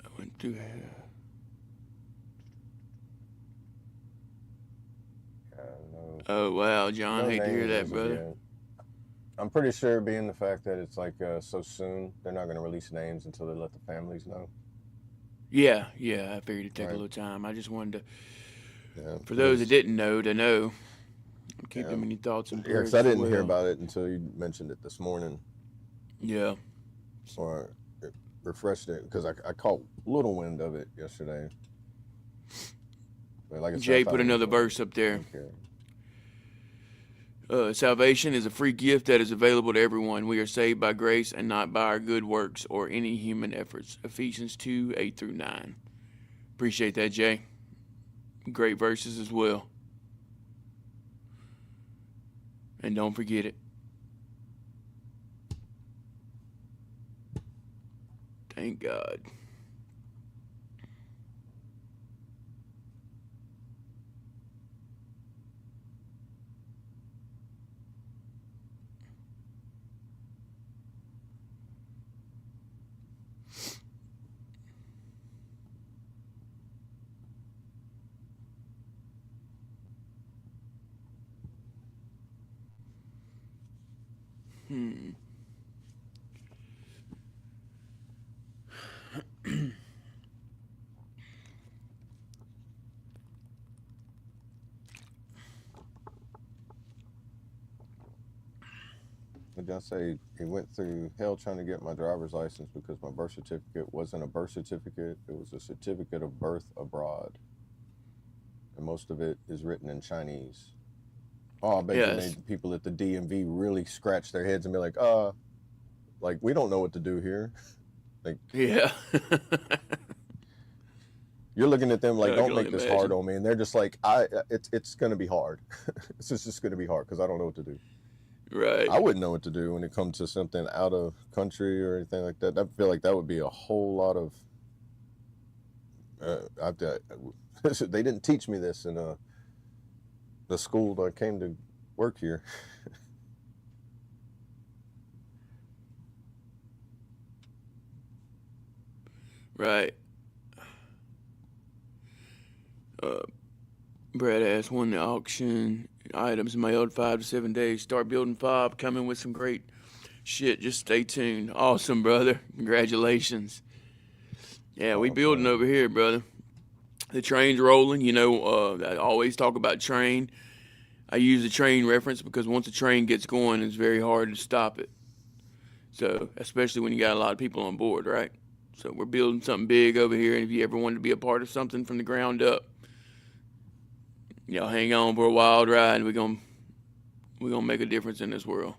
C: I went through here.
D: No,
C: Oh, wow, John.
D: no
C: Hate to hear
D: names
C: that,
D: as of
C: brother.
D: yet. I'm pretty sure, being the fact that it's like so soon, they're not going to release names until they let the families know.
C: Yeah, I figured it'd take a
D: Right.
C: little time. I just wanted to,
D: Yeah.
C: for those that didn't know, to know. Keep
D: Yeah.
C: them in your thoughts and
D: Yeah,
C: prayers.
D: because I didn't
C: as
D: hear
C: well.
D: about it until you mentioned it this morning,
C: Yeah.
D: or it refreshed it, because I caught a little wind of it yesterday. But like I said, I
C: Jay
D: thought
C: put
D: it was
C: another verse up there.
D: Okay.
C: Salvation is a free gift that is available to everyone. We are saved by grace and not by our good works or any human efforts. Ephesians 2:8-9. Appreciate that, Jay. Great verses as well. And don't forget it. Thank God.
D: Did y'all say he went through hell trying to get my driver's license because my birth certificate wasn't a birth certificate? It was a certificate of birth abroad. And most of it is written in Chinese. Oh, I bet you made the people at the DMV really scratch their heads and be like, we don't know what to do here. Like,
C: yeah.
D: You're looking at them like,
C: I
D: don't
C: can
D: make
C: only
D: this
C: imagine.
D: hard on me. And they're just like, it's going to be hard. It's just going to be hard because I don't know what to do.
C: Right.
D: I wouldn't know what to do when it comes to something out of country or anything like that. I feel like that would be a whole lot of. They didn't teach me this in the school that I came to work here.
C: Right. Brad asked when the auction items mailed 5 to 7 days. Start building F.O.B. Coming with some great shit. Just stay tuned. Awesome, brother. Congratulations. Yeah, we building
D: man.
C: over here, brother. The train's rolling. I always talk about train. I use the train reference because once the train gets going, it's very hard to stop it. So, especially when you got a lot of people on board, right? So we're building something big over here, and if you ever wanted to be a part of something from the ground up, hang on for a wild ride. We're gonna make a difference in this world.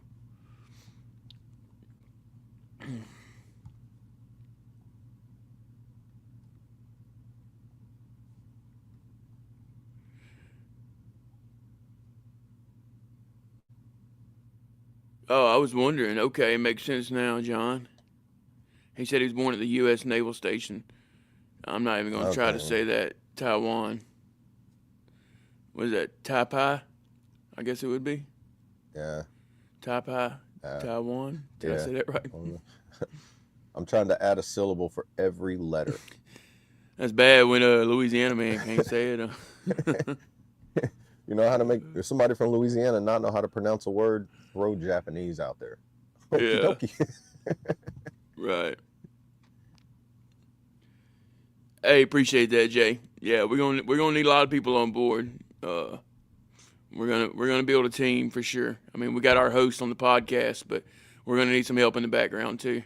C: Oh, I was wondering. Okay, it makes sense now, John. He said he was born at the U.S. Naval Station. I'm not even gonna try to
D: Okay.
C: say that. Taiwan. What is that? Taipai? I guess it would be.
D: Yeah.
C: Taipai,
D: Yeah.
C: Taiwan. Did I say that right?
D: I'm trying to add a syllable for every letter.
C: That's bad when a Louisiana man can't say it.
D: You know how to make somebody from Louisiana not know how to pronounce a word? Throw Japanese out there. Okie
C: Yeah.
D: dokie.
C: Right. Hey, appreciate that, Jay. Yeah, we're gonna need a lot of people on board. We're gonna build a team for sure. I mean, we got our host on the podcast, but we're gonna need some help in the background too.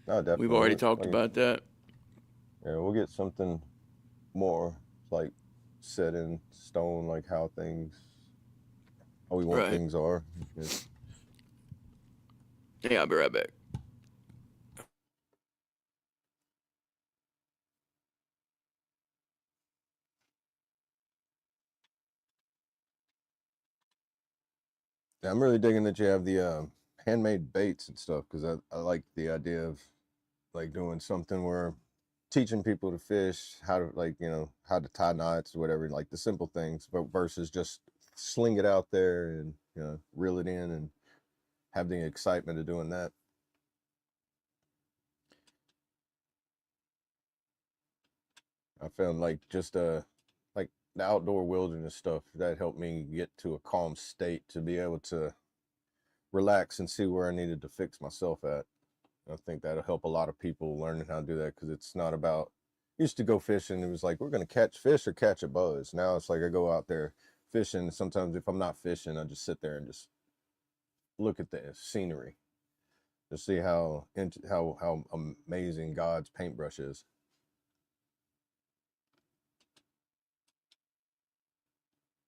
D: No, definitely.
C: We've already talked about that.
D: Yeah, we'll get something more like set in stone, like how we want
C: Right.
D: things are.
C: Yeah, I'll be right back.
D: Yeah, I'm really digging that you have the handmade baits and stuff because I like the idea of like doing something where teaching people to fish, how to how to tie knots or whatever, like the simple things, but versus just sling it out there and reel it in and have the excitement of doing that. I found like just like the outdoor wilderness stuff that helped me get to a calm state to be able to relax and see where I needed to fix myself at. I think that'll help a lot of people learning how to do that because it's not about. Used to go fishing, it was like we're gonna catch fish or catch a buzz. Now it's like I go out there fishing. Sometimes if I'm not fishing, I just sit there and just look at the scenery to see how amazing God's paintbrush is.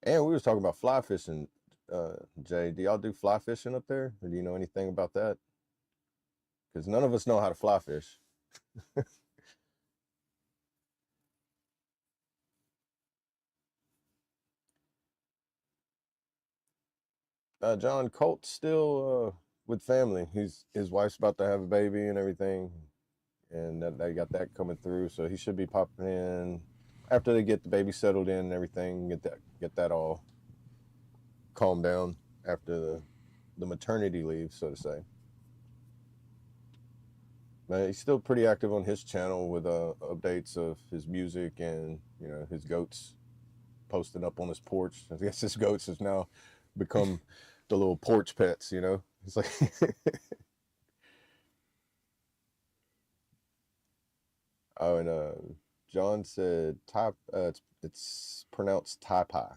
D: And we was talking about fly fishing. Jay, do y'all do fly fishing up there, or do you know anything about that? Because none of us know how to fly fish. John Colt's still with family. His wife's about to have a baby and everything, and they got that coming through. So he should be popping in after they get the baby settled in and everything. Get that all calmed down after the maternity leave, so to say. But he's still pretty active on his channel with updates of his music and his goats posting up on his porch. I guess his goats has now become the little porch pets. It's like oh, and John said it's pronounced Taipei. I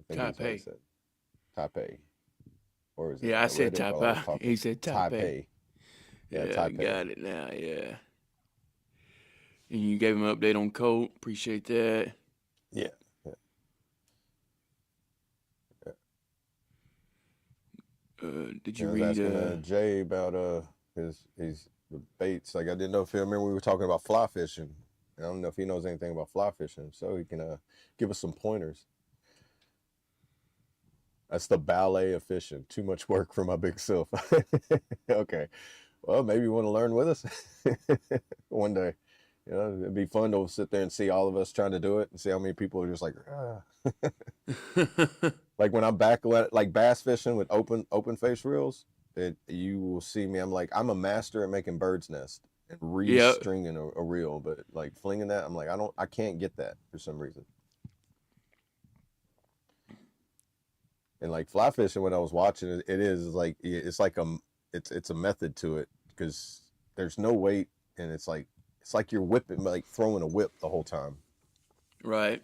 D: think that's what he
C: Taipei.
D: said. Taipei. Or is it?
C: Yeah, I said
D: read it while I was
C: Taipei.
D: talking.
C: He said Taipei.
D: Yeah,
C: Yeah,
D: Taipei.
C: got it now. Yeah. And you gave him an update on Colt. Appreciate that.
D: Yeah.
C: Did you
D: I was
C: read?
D: asking Jay about his the baits. Like I didn't know if he remember we were talking about fly fishing. I don't know if he knows anything about fly fishing, so he can give us some pointers. That's the ballet of fishing. Too much work for my big self. Okay. Well, maybe you want to learn with us one day. It'd be fun to sit there and see all of us trying to do it and see how many people are just like, like when I'm back like bass fishing with open face reels, you will see me. I'm a master at making bird's nest and
C: Yeah.
D: restringing a reel, but like flinging that, I'm like, I can't get that for some reason. And like fly fishing, when I was watching it, it's like it's a method to it because there's no weight, and it's like you're whipping, like throwing a whip the whole time.
C: Right.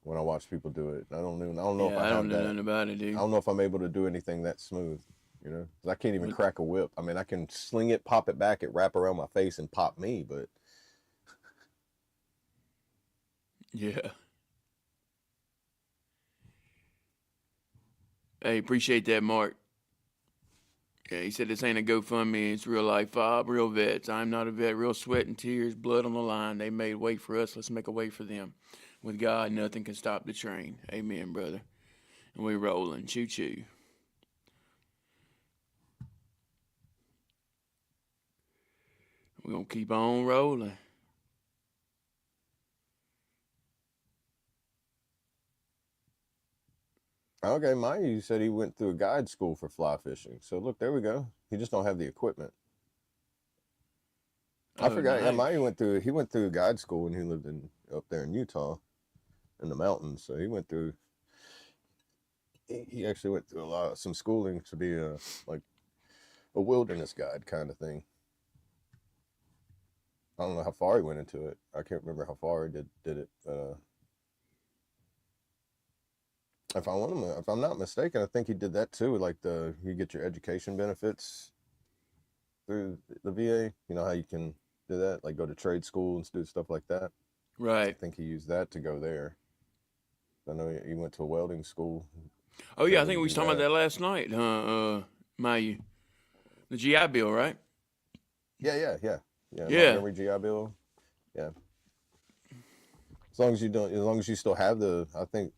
D: When I watch people do it, I don't know if
C: Yeah,
D: I
C: I don't
D: have
C: know
D: that.
C: nothing about it,
D: I
C: dude.
D: don't know if I'm able to do anything that smooth. 'Cause I can't even
C: But,
D: crack a whip. I mean, I can sling it, pop it back, it wrap around my face and pop me, but
C: yeah. Hey, appreciate that, Mark. Yeah, he said this ain't a GoFundMe. It's real life, Fob, real vets. I'm not a vet. Real sweat and tears, blood on the line. They made way for us. Let's make a way for them. With God, nothing can stop the train. Amen, brother. And we rolling. Choo choo. We're going to keep on rolling.
D: okay. Mayu said he went through a guide school for fly fishing. So look, there we go. He just don't have the equipment. I
C: Oh,
D: forgot. Yeah,
C: nice.
D: Mayu went through guide school when he lived up there in Utah, in the mountains. So he actually went through some schooling to be like a wilderness guide kind of thing. I don't know how far he went into it. I can't remember how far he did it. If I'm not mistaken, I think he did that too. Like you get your education benefits through the VA. You know how you can do that, like go to trade school and do stuff like that. I
C: Right.
D: think he used that to go there. I know he went to a welding school.
C: Oh,
D: Was
C: yeah, I
D: able
C: think
D: to
C: we was
D: do
C: talking about
D: that.
C: that last night, Mayu. The GI Bill, right?
D: Yeah.
C: Yeah.
D: Montgomery GI Bill. Yeah. As long as you still have I think,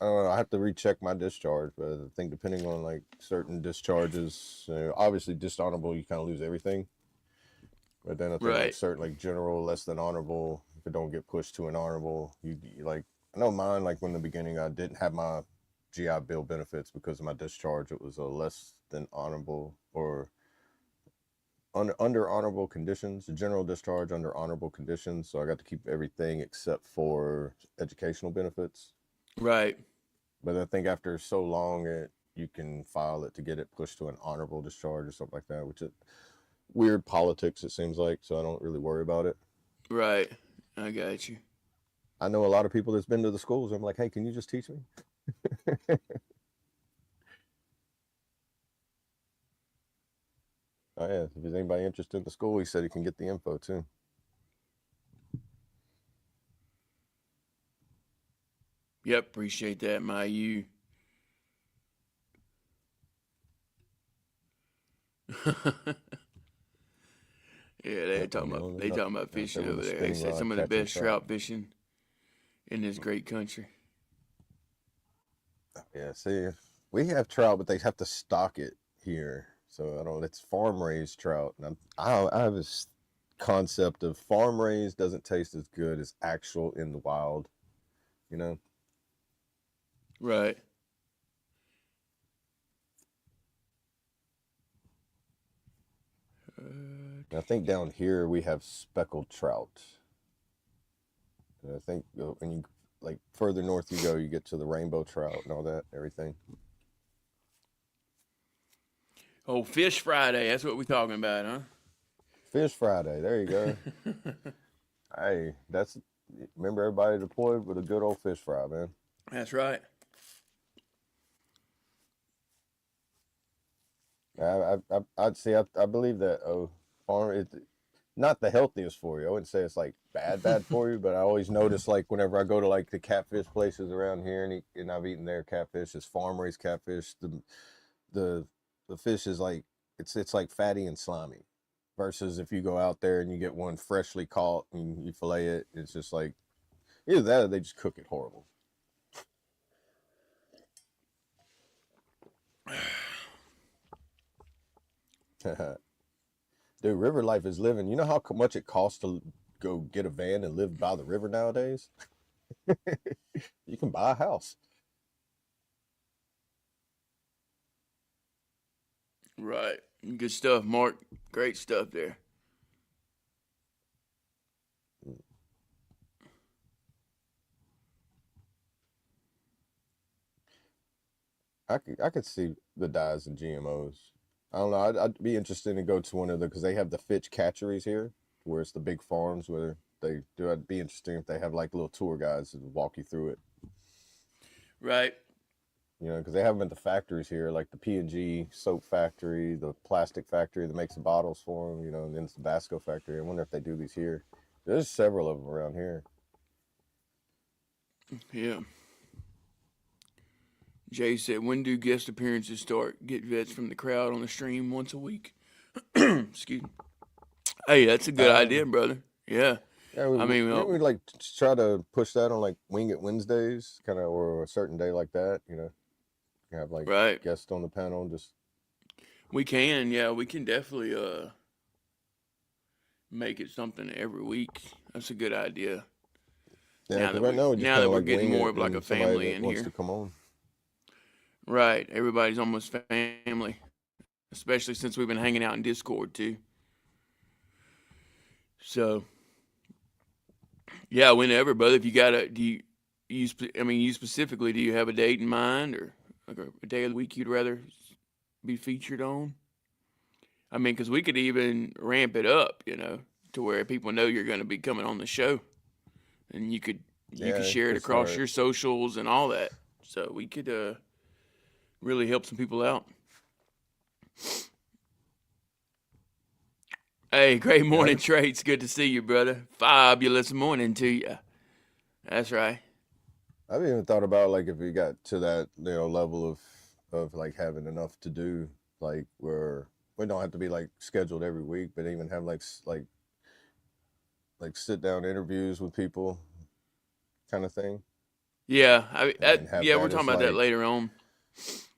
D: I don't know. I have to recheck my discharge, but I think depending on like certain discharges, obviously dishonorable, you kind of lose everything. But then I think like
C: Right.
D: certain like general, less than honorable, if it don't get pushed to an honorable, you like. I know mine. Like when in the beginning, I didn't have my GI Bill benefits because of my discharge. It was a less than honorable or under honorable conditions, a general discharge under honorable conditions. So I got to keep everything except for educational benefits.
C: Right.
D: But I think after so long, you can file it to get it pushed to an honorable discharge or something like that, which is weird politics, it seems like. So I don't really worry about it.
C: Right. I got you.
D: I know a lot of people that's been to the schools. I'm like, hey, can you just teach me? Oh yeah, if there's anybody interested in the school, he said he can get the info too.
C: Yep. Appreciate that, Mayu. Yeah,
D: Yep, I'll be
C: they
D: loading up
C: talking about
D: out there
C: fishing
D: with a
C: over there. They
D: spinning
C: said
D: rod
C: some of the
D: catching
C: best
D: trout.
C: trout fishing in this great country.
D: Yeah, see, we have trout, but they have to stock it here. So I don't. It's farm raised trout, and I have this concept of farm raised doesn't taste as good as actual in the wild. You know,
C: Right.
D: and I think down here we have speckled trout. And I think when you like further north you go, you get to the rainbow trout and all that everything.
C: Oh, Fish Friday. That's what we're talking about, huh?
D: Fish Friday. There you go. Hey, remember everybody deployed with a good old fish fry, man.
C: That's right.
D: I'd say I believe that farm it not the healthiest for you. I wouldn't say it's like bad for you, but I always notice like whenever I go to like the catfish places around here and I've eaten their catfish, it's farm raised catfish. The the fish is like it's like fatty and slimy, versus if you go out there and you get one freshly caught and you fillet it, it's just like either that or they just cook it horrible. Dude, river life is living. You know how much it costs to go get a van and live by the river nowadays? You can buy a house.
C: Right. Good stuff, Mark. Great stuff there.
D: I could see the dyes and GMOs. I don't know. I'd be interested to go to one of the because they have the Fitch catcheries here, where it's the big farms where they do. I'd be interested if they have like little tour guides that walk you through it.
C: Right.
D: Because they have them at the factories here, like the P&G soap factory, the plastic factory that makes the bottles for them. And then it's the Basco factory. I wonder if they do these here. There's several of them around here.
C: Yeah. Jay said, when do guest appearances start? Get vets from the crowd on the stream once a week. Excuse me. Hey, that's a good idea, brother. Yeah.
D: Yeah, we,
C: I mean,
D: we, we like try to push that on like Wing It Wednesdays, kind of, or a certain day like that. Have like
C: right.
D: guests on the panel. Just
C: we can, yeah, we can definitely make it something every week. That's a good idea.
D: Yeah, because right now
C: we're getting more of like a family in
D: wants
C: here.
D: To come on.
C: Right, everybody's almost family, especially since we've been hanging out in Discord too. So, yeah, whenever, brother. If you got you specifically, do you have a date in mind or like a day of the week you'd rather be featured on? I mean, because we could even ramp it up, to where people know you're going to be coming on the show, and you could share it across your socials and all that. So we could really help some people out. Hey, great morning, Trey. It's good to see you, brother. Fabulous morning to you. That's right.
D: I've even thought about like if we got to that level of like having enough to do, like where we don't have to be like scheduled every week, but even have like sit down interviews with people, kind of thing.
C: Yeah, we're talking about that later on.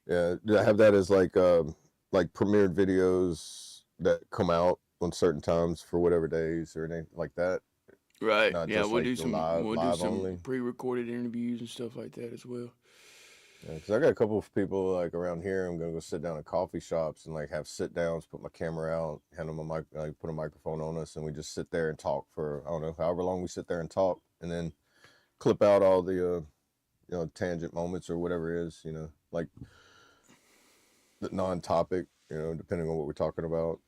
D: Yeah, have that as like premiered videos that come out on certain times for whatever days or anything like that.
C: Right.
D: Not
C: yeah,
D: just
C: we'll
D: like
C: do some
D: only.
C: pre-recorded interviews and stuff like that as well.
D: Yeah, because I got a couple of people like around here. I'm gonna go sit down at coffee shops and like have sit downs, put my camera out, hand them a mic, put a microphone on us, and we just sit there and talk for I don't know however long we sit there and talk, and then clip out all the tangent moments or whatever it is, like the non-topic, depending on what we're talking about.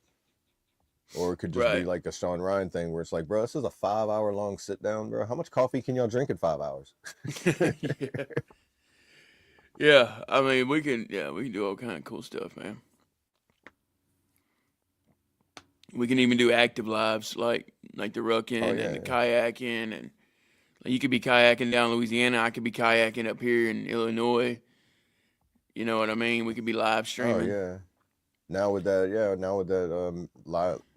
D: Or it could just be like a Sean Ryan thing where it's like, bro, this is a 5-hour long sit down, bro. How much coffee can y'all drink in 5 hours?
C: Yeah. I mean, we can do all kind of cool stuff, man. We can even do active lives like the rucking and the kayaking, and you could be kayaking down Louisiana. I could be kayaking up here in Illinois. You know what I mean? We could be live streaming.
D: Oh yeah. Now with that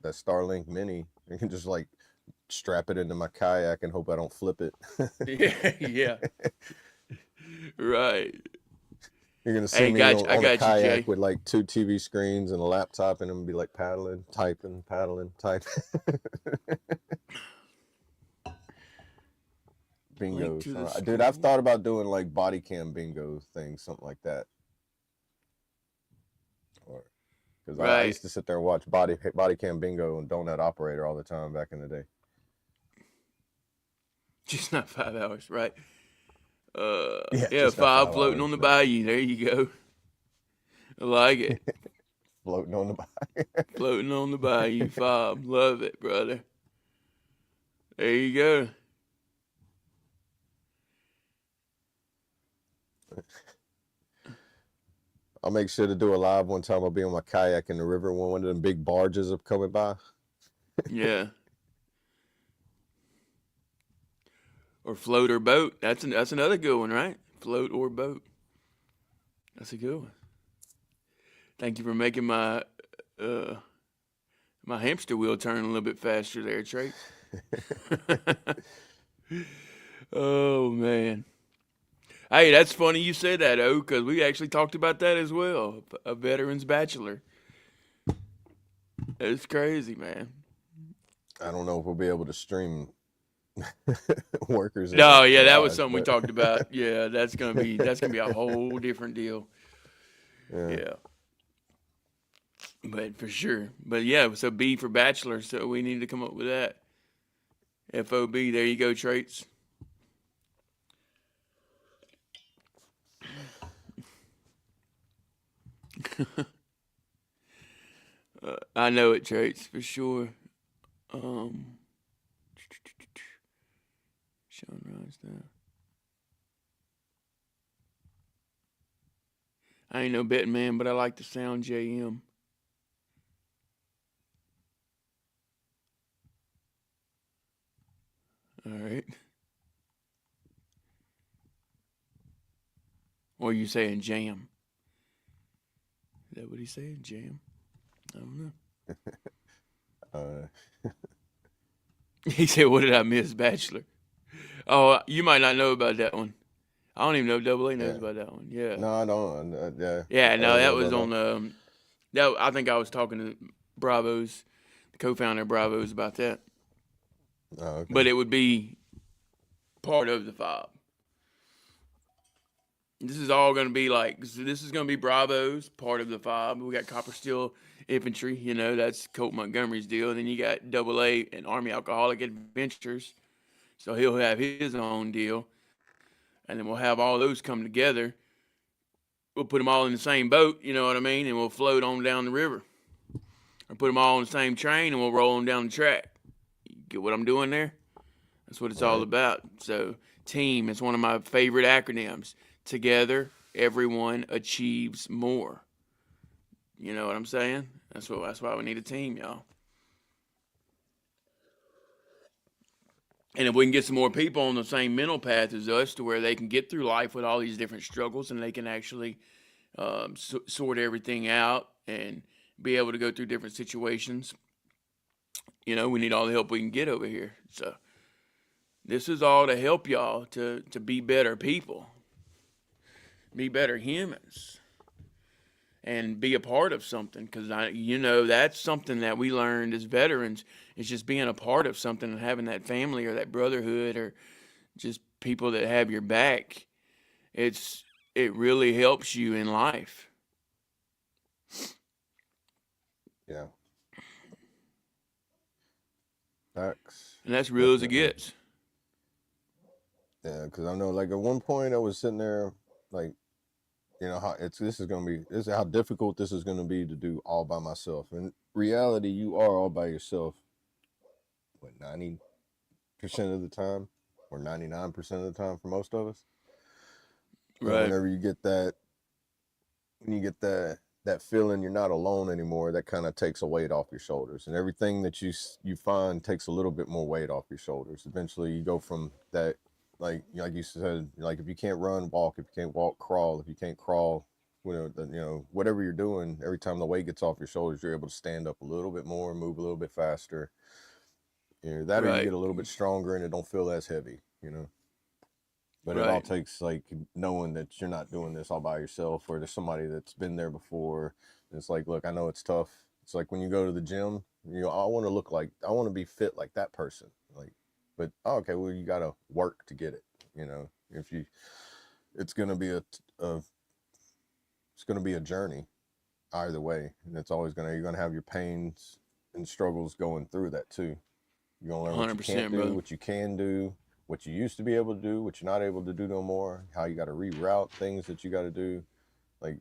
D: that Starlink Mini, you can just like strap it into my kayak and hope I don't flip it.
C: Yeah. Right.
D: You're gonna see me on a kayak
C: you,
D: with like 2 TV screens and a laptop, and I'm gonna be like paddling, typing. Bingos. Dude, I've thought about doing like body cam bingo things, something like that. Because I used to sit there and watch body cam bingo and Donut Operator all the time back in the day.
C: Just not 5 hours, right?
D: 5
C: floating on the bayou. There you go. I like it.
D: Floating on the bayou.
C: Floating on the bayou, F.O.B. Love it, brother. There you go.
D: I'll make sure to do a live one time. I'll be on my kayak in the river when one of them big barges are coming by.
C: Yeah. Or float or boat. That's another good one, right? Float or boat. That's a good one. Thank you for making my my hamster wheel turn a little bit faster there, Trey. Oh man. Hey, that's funny you said that, because we actually talked about that as well. A veteran's bachelor. It's crazy, man.
D: I don't know if we'll be able to stream workers.
C: No, yeah, that was something we talked about. Yeah, that's gonna be a whole different deal. Yeah. But for sure. But yeah, so B for bachelor, so we need to come up with that. F.O.B. There you go, traits. I know it, traits for sure. Um, Sunrise now. I ain't no betting man, but I like the sound JM. All right. Or are you saying jam? Is that what he's saying? Jam? I don't know. He said, "What did I miss, Bachelor?" Oh, you might not know about that one. I don't even know if Double A knows
D: Yeah.
C: about that one. Yeah.
D: No, I don't. Yeah.
C: Yeah,
D: I
C: no,
D: don't
C: that
D: know
C: was
D: about
C: on that. I think I was talking to Bravos, the co-founder of Bravos, about that.
D: that. Oh, okay.
C: But it would be part of the F.O.B. This is all going to be like, this is going to be Bravos, part of the F.O.B. We got Copper Steel Infantry, that's Colt Montgomery's deal. And then you got Double A and Army Alcoholic Adventures. So he'll have his own deal. And then we'll have all those come together. We'll put them all in the same boat, you know what I mean? And we'll float on down the river. Or put them all on the same train and we'll roll them down the track. You get what I'm doing there? That's what it's all
D: Right.
C: about. So, team is one of my favorite acronyms. Together, everyone achieves more. You know what I'm saying? That's why we need a team, y'all. And if we can get some more people on the same mental path as us to where they can get through life with all these different struggles and they can actually sort everything out and be able to go through different situations, we need all the help we can get over here. So this is all to help y'all to be better people, be better humans, and be a part of something. Because that's something that we learned as veterans, is just being a part of something and having that family or that brotherhood or just people that have your back. It really helps you in life.
D: Yeah. Facts.
C: And that's real as it
D: Definitely.
C: gets.
D: Yeah, because I know, like, at one point I was sitting there, like, how this is how difficult this is gonna be to do all by myself. In reality, you are all by yourself. What, 90% of the time, or 99% of the time for most of us. So
C: Right.
D: whenever you get that, when you get that feeling you're not alone anymore, that kind of takes a weight off your shoulders, and everything that you find takes a little bit more weight off your shoulders. Eventually, you go from that. Like you said, like, if you can't run, walk. If you can't walk, crawl. If you can't crawl, whatever you're doing, every time the weight gets off your shoulders, you're able to stand up a little bit more, move a little bit faster. Or you
C: Right.
D: get a little bit stronger and it don't feel as heavy. But it all
C: Right.
D: takes, like, knowing that you're not doing this all by yourself, or there's somebody that's been there before. And it's like, look, I know it's tough. It's like when you go to the gym, I want to be fit like that person. Like, but okay, well, you got to work to get it. If you, it's gonna be a journey either way, and you're gonna have your pains and struggles going through that too. You're gonna learn what you can't
C: 100%,
D: do,
C: brother.
D: what you can do, what you used to be able to do, what you're not able to do no more, how you got to reroute things that you got to do. Like,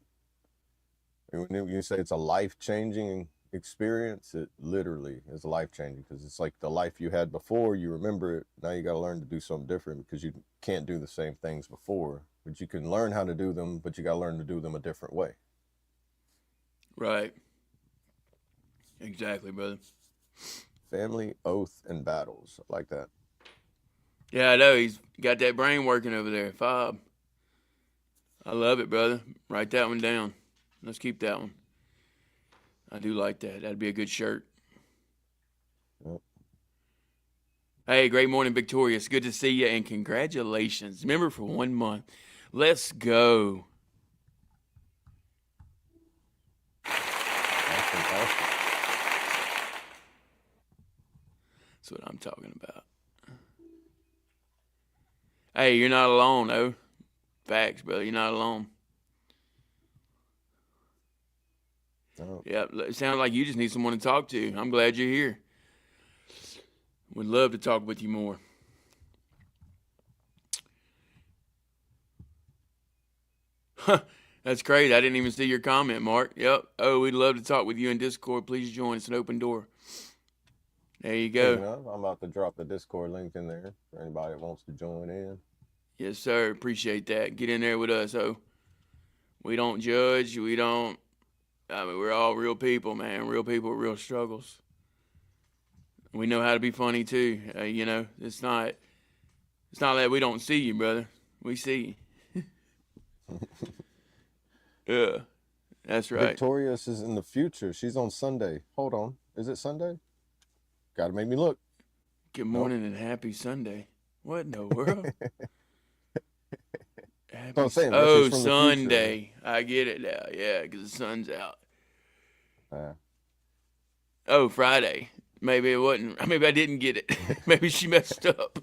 D: when you say it's a life-changing experience, it literally is life-changing, because it's like the life you had before, you remember it. Now you got to learn to do something different, because you can't do the same things before, but you can learn how to do them, but you got to learn to do them a different way.
C: Right. Exactly, brother.
D: Family, oath, and battles. I like that.
C: Yeah, I know. He's got that brain working over there. F.O.B. I love it, brother. Write that one down. Let's keep that one. I do like that. That'd be a good shirt.
D: Yep.
C: Hey, great morning, Victorious. Good to see you, and congratulations. Remember, for 1 month. Let's go.
D: Awesome.
C: That's what I'm talking about. Hey, you're not alone, though. Facts, brother. You're not alone.
D: Oh.
C: Yeah, it sounds like you just need someone to talk to. I'm glad you're here. Would love to talk with you more. That's great. I didn't even see your comment, Mark. Yep. Oh, we'd love to talk with you in Discord. Please join. It's an open door. There you
D: Speaking
C: go.
D: of, I'm about to drop the Discord link in there for anybody that wants to join in.
C: Yes, sir. Appreciate that. Get in there with us. Oh, we don't judge. We don't. I mean, we're all real people, man. Real people with real struggles. We know how to be funny too. You know, it's not that we don't see you, brother. We see you. Yeah, that's right.
D: Victorious is in the future. She's on Sunday. Hold on. Is it Sunday? Gotta make me look.
C: Good morning and happy Sunday. What in the world?
D: I'm saying, bro, she's from the
C: Sunday.
D: future.
C: I get it now. Yeah, because the sun's out.
D: Yeah.
C: Oh, Friday. Maybe it wasn't. Maybe I didn't get it. Maybe she messed up.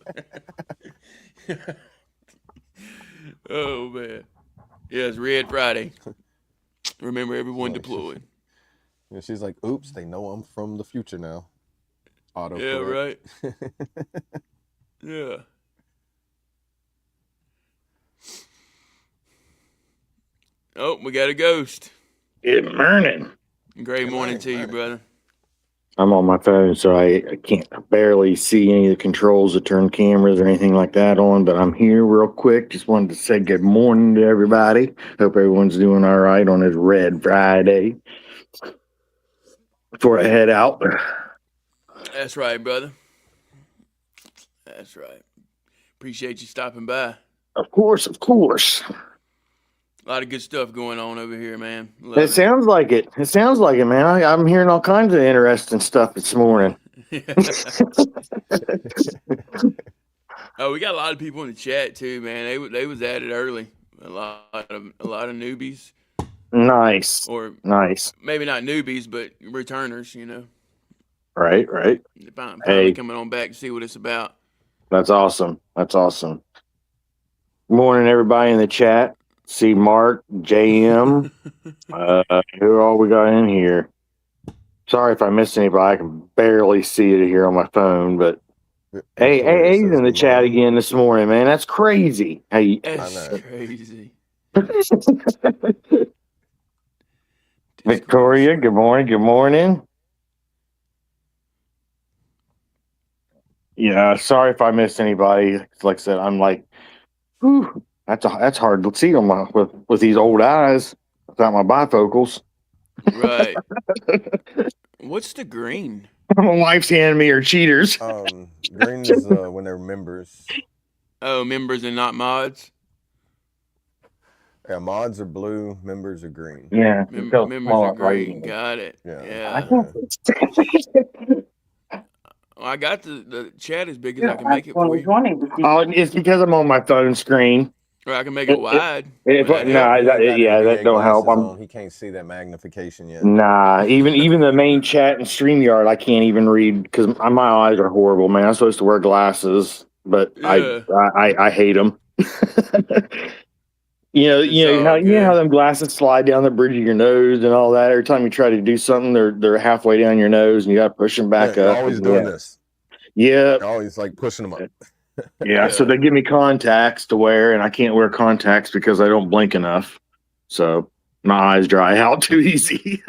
C: Oh, man. Yeah, it's Red Friday. Remember, everyone deployed.
D: Yeah, she's like, oops, they know I'm from the future now. Auto
C: Yeah,
D: correct.
C: right. Yeah. Oh, we got a ghost.
E: Good morning.
C: Great morning to you, brother.
E: I'm on my phone, so I can't barely see any of the controls to turn cameras or anything like that on, but I'm here real quick. Just wanted to say good morning to everybody. Hope everyone's doing all right on this Red Friday before I head out.
C: That's right, brother. That's right. Appreciate you stopping by.
E: Of course, of course.
C: A lot of good stuff going on over here, man. Love
E: It sounds like it. It sounds like it, man. I'm hearing all kinds of interesting stuff this morning.
C: Oh, we got a lot of people in the chat too, man. They was at it early. A lot of newbies,
E: Nice.
C: or
E: Nice.
C: maybe not newbies, but returners. You know,
E: Right, right.
C: finally
E: Hey.
C: coming on back to see what it's about.
E: That's awesome. That's awesome. Morning, everybody in the chat. See Mark, JM. Who all we got in here? Sorry if I missed anybody. I can barely see it here on my phone, but hey, he's in the chat again this morning, man. That's crazy. Hey,
C: That's crazy.
E: Victoria, good morning. Good morning. Yeah, sorry if I missed anybody. Like I said, I'm like, whew, that's hard to see on my with these old eyes without my bifocals.
C: Right. What's the green?
E: My wife's handing me her cheaters.
D: Green is when they're members.
C: Oh, members and not mods.
D: Yeah, mods are blue, members are green.
E: Yeah,
C: Members are green. Got it.
D: Yeah.
C: I got the chat as big as I can make it for you.
E: Oh, it's because I'm on my phone screen.
C: Or I can make it wide.
E: That don't help.
D: He can't see that magnification yet.
E: Nah, even the main chat and StreamYard, I can't even read because my eyes are horrible, man. I'm supposed to wear glasses, but
C: Yeah.
E: I hate them. You know how them glasses slide down the bridge of your nose and all that. Every time you try to do something, they're halfway down your nose, and you got to push them back up.
D: You're always doing this.
E: Yeah,
D: you're always like pushing them up.
E: Yeah, so they give me contacts to wear, and I can't wear contacts because I don't blink enough. So my eyes dry out too easy.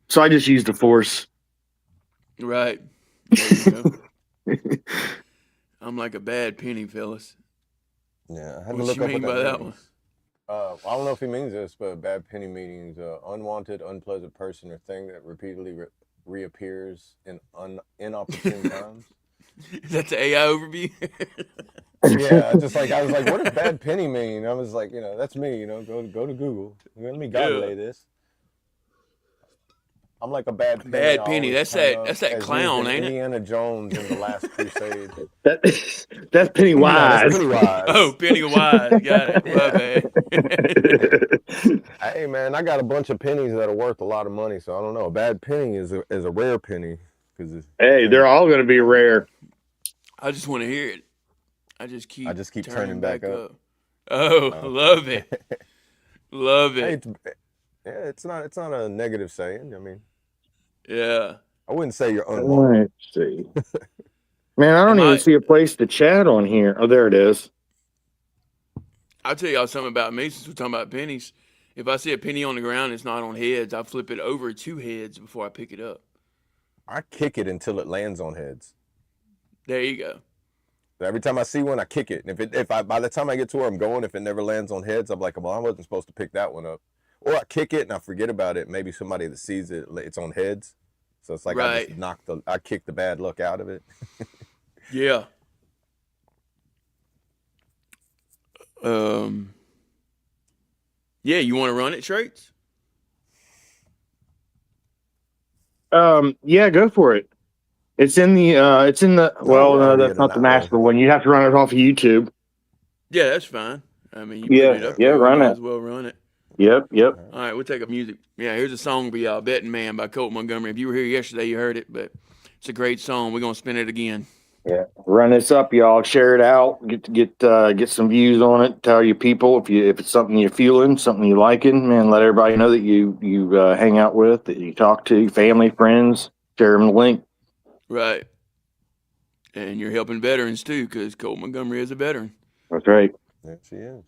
E: So I just use the Force.
C: Right. There you go. I'm like a bad penny, fellas.
D: Yeah, I had to
C: What
D: look
C: you
D: up
C: mean
D: what
C: by that
D: means. I don't know if he means this, but bad penny means unwanted, unpleasant person or thing that repeatedly reappears in inopportune times.
C: That's the AI overview.
D: Yeah, I was like, what does bad penny mean? I was like, that's me. Go to Google. Let me lay this. I'm like a bad penny.
C: Bad penny. That's that clown, ain't it?
D: Indiana Jones in the Last Crusade.
E: That's Pennywise.
D: That's Pennywise.
C: Oh, Pennywise. Got it. My bad.
D: Hey, man, I got a bunch of pennies that are worth a lot of money, so I don't know. A bad penny is a rare penny.
E: Hey, they're all going to be rare.
C: I just want to hear it. I just keep
D: turning back up.
C: Oh, love it. Love it.
D: Hey, it's not a negative saying. I mean,
C: yeah.
D: I wouldn't say you're unwanted.
E: Let's see. Man, I don't even see a place to chat on here. Oh, there it is.
C: I'll tell y'all something about me since we're talking about pennies. If I see a penny on the ground, it's not on heads. I flip it over to heads before I pick it up.
D: I kick it until it lands on heads.
C: There you go.
D: Every time I see one, I kick it. And if I by the time I get to where I'm going, if it never lands on heads, I'm like, well, I wasn't supposed to pick that one up. Or I kick it and I forget about it. Maybe somebody that sees it, it's on heads. So it's like I just I kick the bad luck out of it.
C: Yeah. Yeah, you want to run it, Traits?
E: Yeah, go for it. It's in the well, no, that's not the master one. You have to run it off of YouTube.
C: Yeah, that's fine. I mean, you put it up
E: there,
C: run
E: it.
C: As well run it.
E: Yep.
C: All right, we'll take up music. Yeah, here's a song for y'all, Betting Man by Colt Montgomery. If you were here yesterday, you heard it, but it's a great song. We're going to spin it again.
E: Yeah, run this up, y'all. Share it out. Get some views on it. Tell your people if it's something you're feeling, something you're liking. Man, let everybody know that you hang out with, that you talk to, family, friends. Share them the link.
C: Right, and you're helping veterans too, because Colt Montgomery is a veteran.
E: That's right.
D: Yeah, she is.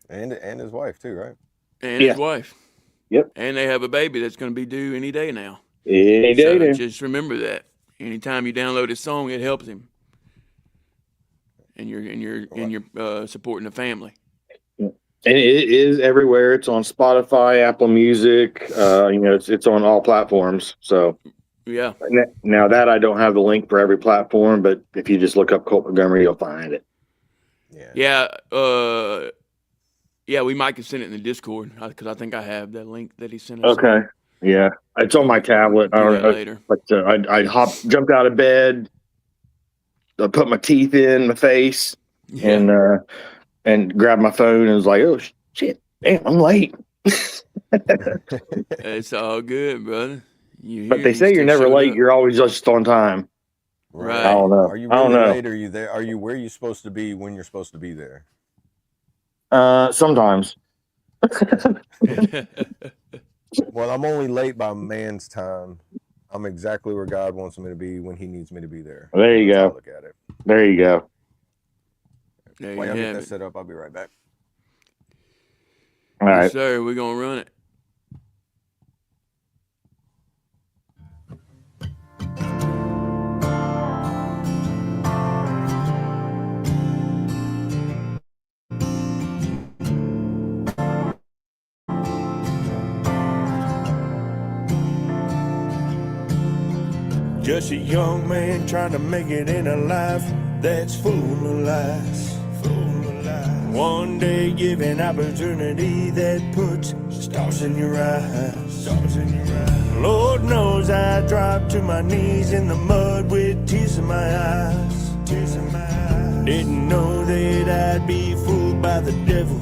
D: and his wife too, right?
C: And his wife.
E: Yep.
C: And they have a baby that's going to be due any day now.
E: Any day.
C: So just remember that. Anytime you download a song, it helps him. And you're supporting the family.
E: And it is everywhere. It's on Spotify, Apple Music. It's on all platforms. So
C: yeah.
E: Now that I don't have the link for every platform, but if you just look up Colt Montgomery, you'll find it.
C: Yeah. Yeah. We might could send it in the Discord because I think I have that link that he sent us.
E: Okay. Yeah, it's on my tablet. I don't know
C: later.
E: But I jumped out of bed, I put my teeth in my face, and grabbed my phone and was like, "Oh shit, damn, I'm late."
C: It's all good, brother.
E: But they say you're never late. You're always just on time.
C: Right.
E: I don't know.
D: Are you really late? Or are you there? Are you where you're supposed to be when you're supposed to be there?
E: Sometimes.
D: Well, I'm only late by man's time. I'm exactly where God wants me to be when He needs me to be there.
E: There you go.
D: Look at it.
E: There you go.
D: While y'all get that set up, I'll be right back.
E: All right,
C: yes, sir. We're gonna run it.
A: Just a young man trying to make it in a life that's full of lies. One day given opportunity that puts stars in your eyes. Lord knows I dropped to my knees in the mud with tears in my eyes. Didn't know that I'd be fooled by the devil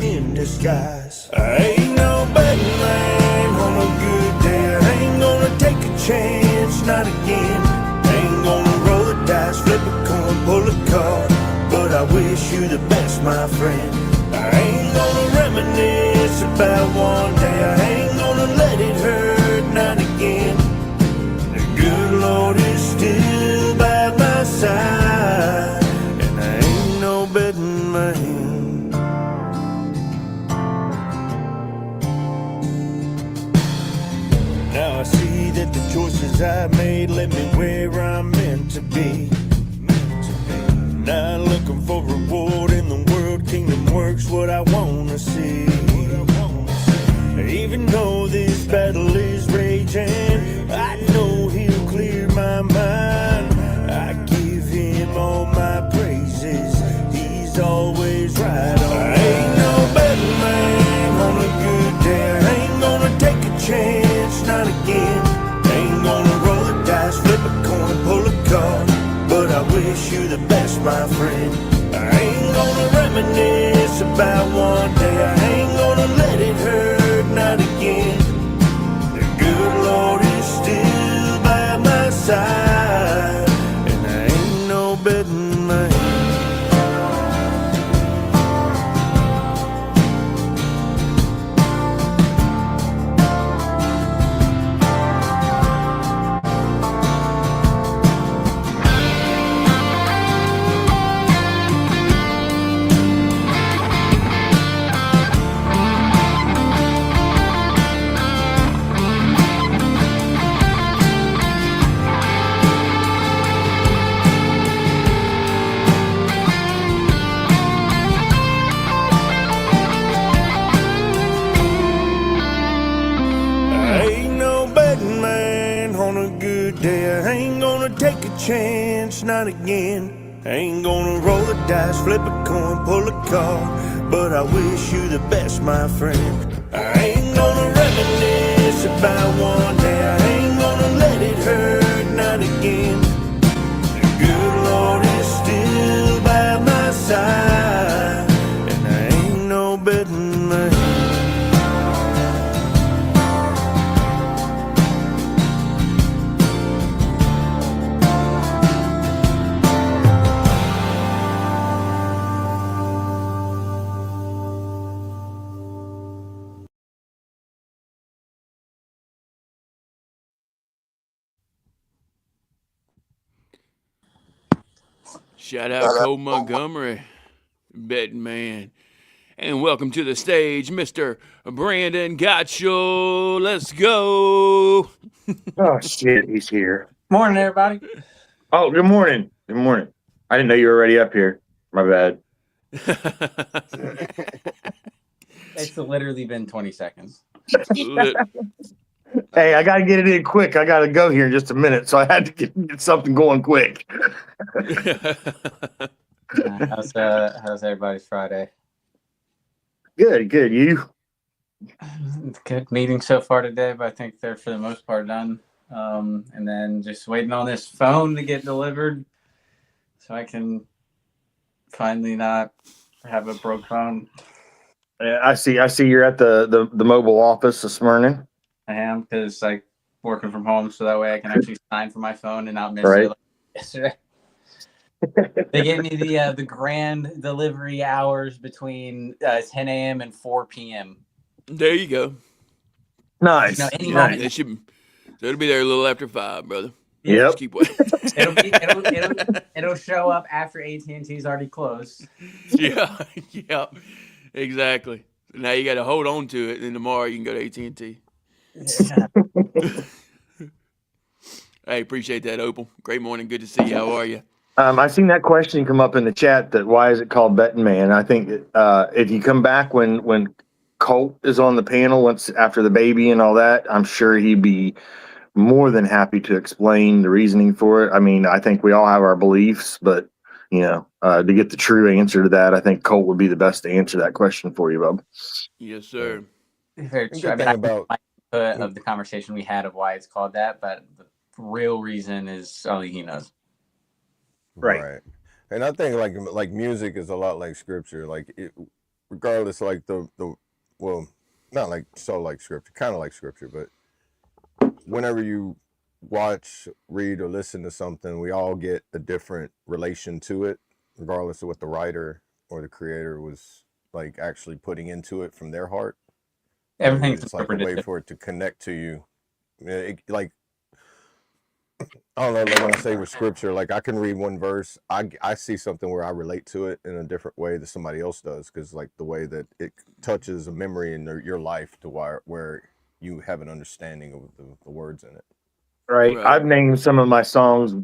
A: in disguise. I ain't no betting man on a good day. I ain't gonna take a chance, not again. Ain't gonna roll the dice, flip a coin, pull a card. But I wish you the best, my friend. I ain't gonna reminisce about one day. I ain't gonna let it hurt, not again. The good Lord is still by my side, and I ain't no betting man. Now I see that the choices I made led me where I'm meant to be. Not looking for reward in the world, kingdom works what I wanna see. Even though this battle is raging, I know He'll clear my mind. I give Him all my praises, He's always right on. I ain't no better man on a good day. I ain't gonna take a chance, not again. Ain't gonna roll the dice, flip a coin, pull a card. But I wish you the best, my friend. I ain't gonna reminisce about one day. I ain't gonna let it hurt, not again. The good Lord is still by my side, and I ain't no betting man. chance, not again. I ain't gonna roll the dice, flip a coin, pull a card, but I wish you the best, my friend. I ain't gonna reminisce about one day. I ain't gonna let it hurt, not again. The good Lord is still by my side, and I ain't no betting man.
C: Shout out Cole Montgomery, betting man. And welcome to the stage, Mr. Brandon Gotcho. Let's go.
E: Oh shit, he's here.
F: Morning, everybody.
E: Oh, good morning. Good morning. I didn't know you were already up here. My bad.
F: It's literally been 20 seconds.
E: Hey, I gotta get it in quick. I gotta go here in just a minute, so I had to get something going quick.
F: How's everybody's Friday?
E: Good. You?
F: Good meeting so far today, but I think they're for the most part done. And then just waiting on this phone to get delivered so I can finally not have a broke phone.
E: I see you're at the mobile office this morning.
F: I am, because like working from home, so that way I can actually sign for my phone and not miss
E: Right.
F: it like yesterday. They gave me the grand delivery hours between 10 a.m. and 4 p.m.
C: There you go.
E: Nice.
F: No, any
E: Nice.
F: moment.
C: They should, so it'll be there a little after 5, brother.
E: Yep.
C: Just keep waiting.
F: It'll show up after AT&T's already closed.
C: Yeah, exactly. Now you got to hold on to it, and then tomorrow you can go to AT&T. Hey, appreciate that, Opal. Great morning. Good to see you. How are you?
E: I've seen that question come up in the chat, that why is it called Betting Man? I think if you come back when Colt is on the panel once after the baby and all that, I'm sure he'd be more than happy to explain the reasoning for it. I mean, I think we all have our beliefs, but to get the true answer to that, I think Colt would be the best to answer that question for you, Bub.
C: Yes, sir.
F: Very
D: The
F: true.
D: good
F: I
D: thing
F: mean,
D: about
F: of the conversation we had of why it's called that, but the real reason is only he knows.
E: Right.
D: And I think like music is a lot like scripture. Like regardless, like the well, not like so like scripture, kind of like scripture, but whenever you watch, read, or listen to something, we all get a different relation to it, regardless of what the writer or the creator was like actually putting into it from their heart.
F: Everything's
D: It's like a way for it to connect to you. Like, I don't know, like when I say with scripture, like I can read one verse, I see something where I relate to it in a different way that somebody else does, because like the way that it touches a memory in your life to where you have an understanding of the words in it.
E: Right. I've named some of my songs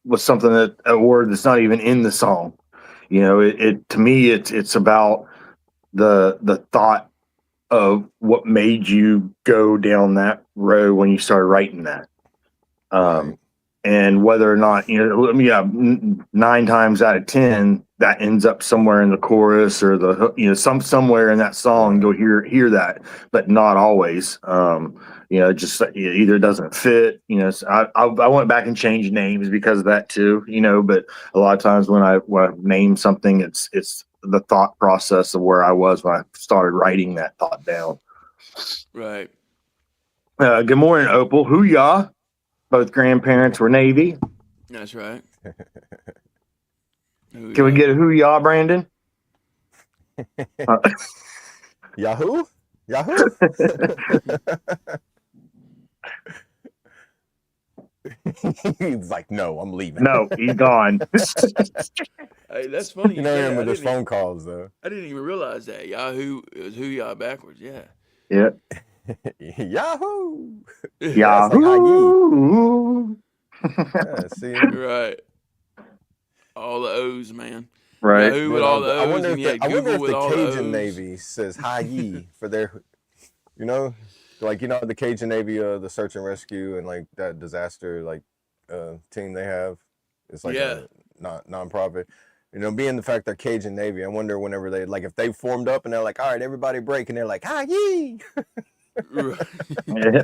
E: with something a word that's not even in the song. It to me, it's about the thought of what made you go down that road when you started writing that.
D: Right.
E: And whether or not, 9 times out of 10, that ends up somewhere in the chorus or somewhere in that song. You'll hear that, but not always. Just either doesn't fit. So I went back and changed names because of that too. But a lot of times when I name something, it's the thought process of where I was when I started writing that thought down.
C: Right.
E: Good morning, Opal. Hoo-yah. Both grandparents were Navy.
C: That's right.
E: Can we get a hoo-yah, Brandon?
D: Yahoo? He's like, no, I'm leaving.
E: No, he's gone.
C: Hey, that's funny.
D: You know him with his phone calls, though.
C: I didn't even realize that. Yahoo is Hoo-yah backwards. Yeah.
E: Yeah.
D: Yahoo!
E: Yahoo!
D: Yeah, see?
C: Right. All the O's, man.
E: Right.
C: Yahoo with all the O's.
D: I wonder if
C: Google with
D: the
C: all
D: Cajun
C: the O's.
D: Navy says hi-yi for their, the Cajun Navy, the search and rescue and like that disaster team they have. It's like
C: Yeah.
D: a non-profit. You know, being the fact they're Cajun Navy, I wonder whenever they like if they formed up and they're like, all right, everybody break, and they're like, ah yee.
E: Yeah.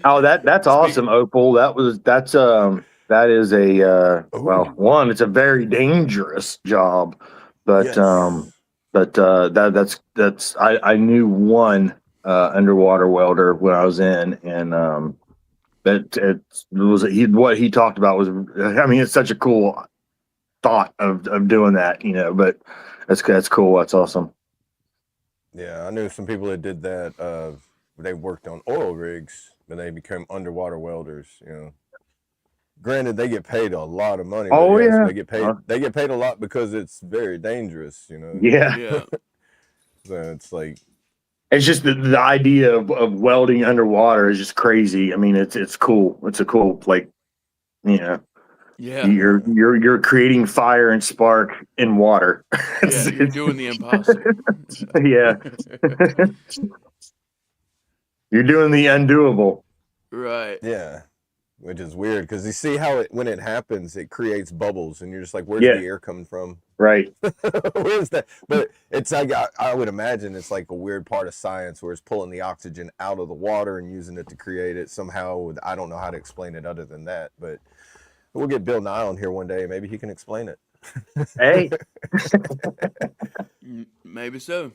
E: Oh, that's
C: Speak.
E: awesome, Opal. That is a well,
D: Ooh.
E: one, it's a very dangerous job, but
D: Yes.
E: that's I knew one underwater welder when I was in, and it was what he talked about was, I mean, it's such a cool thought of doing that, but that's cool. That's awesome.
D: Yeah, I knew some people that did that. They worked on oil rigs, but they became underwater welders. You know, granted, they get paid a lot of money, but
E: Oh
D: yes,
E: yeah.
D: they get paid. They get paid a lot because it's very dangerous. You know,
E: Yeah.
C: Yeah.
D: so it's like,
E: It's just the idea of welding underwater is just crazy. I mean, it's cool. It's a cool, like, you know,
C: Yeah.
E: you're creating fire and spark in water.
C: Yeah. You're doing the impossible.
E: Yeah. You're doing the undoable.
C: Right.
D: yeah, which is weird because you see how when it happens, it creates bubbles, and you're just like, where's
E: Yeah.
D: the air coming from?
E: Right.
D: Where's that? But it's like I would imagine it's like a weird part of science where it's pulling the oxygen out of the water and using it to create it somehow. I don't know how to explain it other than that, but we'll get Bill Nye on here one day. Maybe he can explain it.
E: Hey.
C: Maybe so.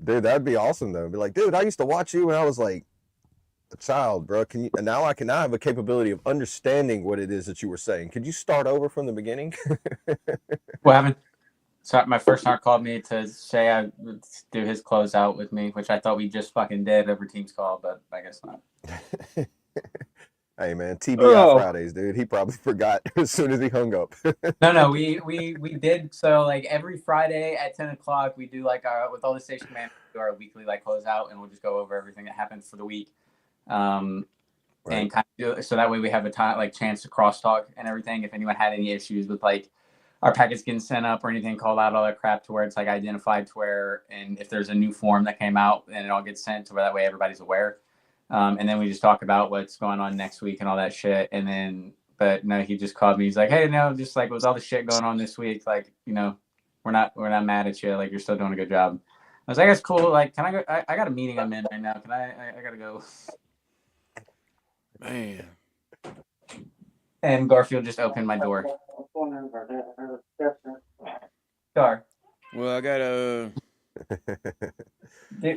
D: Dude, that'd be awesome though. Be like, dude, I used to watch you when I was like a child, bro. Can you? And now I can now have a capability of understanding what it is that you were saying. Could you start over from the beginning?
F: What happened? So my first sergeant called me to say I would do his closeout with me, which I thought we just fucking did over Teams call, but I guess not.
D: Hey man, TBI
E: Oh.
D: Fridays, dude. He probably forgot as soon as he hung up.
F: No, we did. So like every Friday at 10 o'clock, we do like our, with all the station managers, do our weekly like closeout, and we'll just go over everything that happened for the week. And kind of do, so that way we have a time like chance to crosstalk and everything. If anyone had any issues with like our packets getting sent up or anything, called out, all that crap, to where it's like identified to where, and if there's a new form that came out, and it all gets sent to where that way everybody's aware. And then we just talk about what's going on next week and all that shit. And then, but no, he just called me. He's like, hey, no, just like with all the shit going on this week, like, we're not mad at you. Like, you're still doing a good job. I was like, that's cool. Like, can I go? I got a meeting I'm in right now. Can I gotta go.
C: Man.
F: And Garfield just opened my door. Gar,
C: Well, I got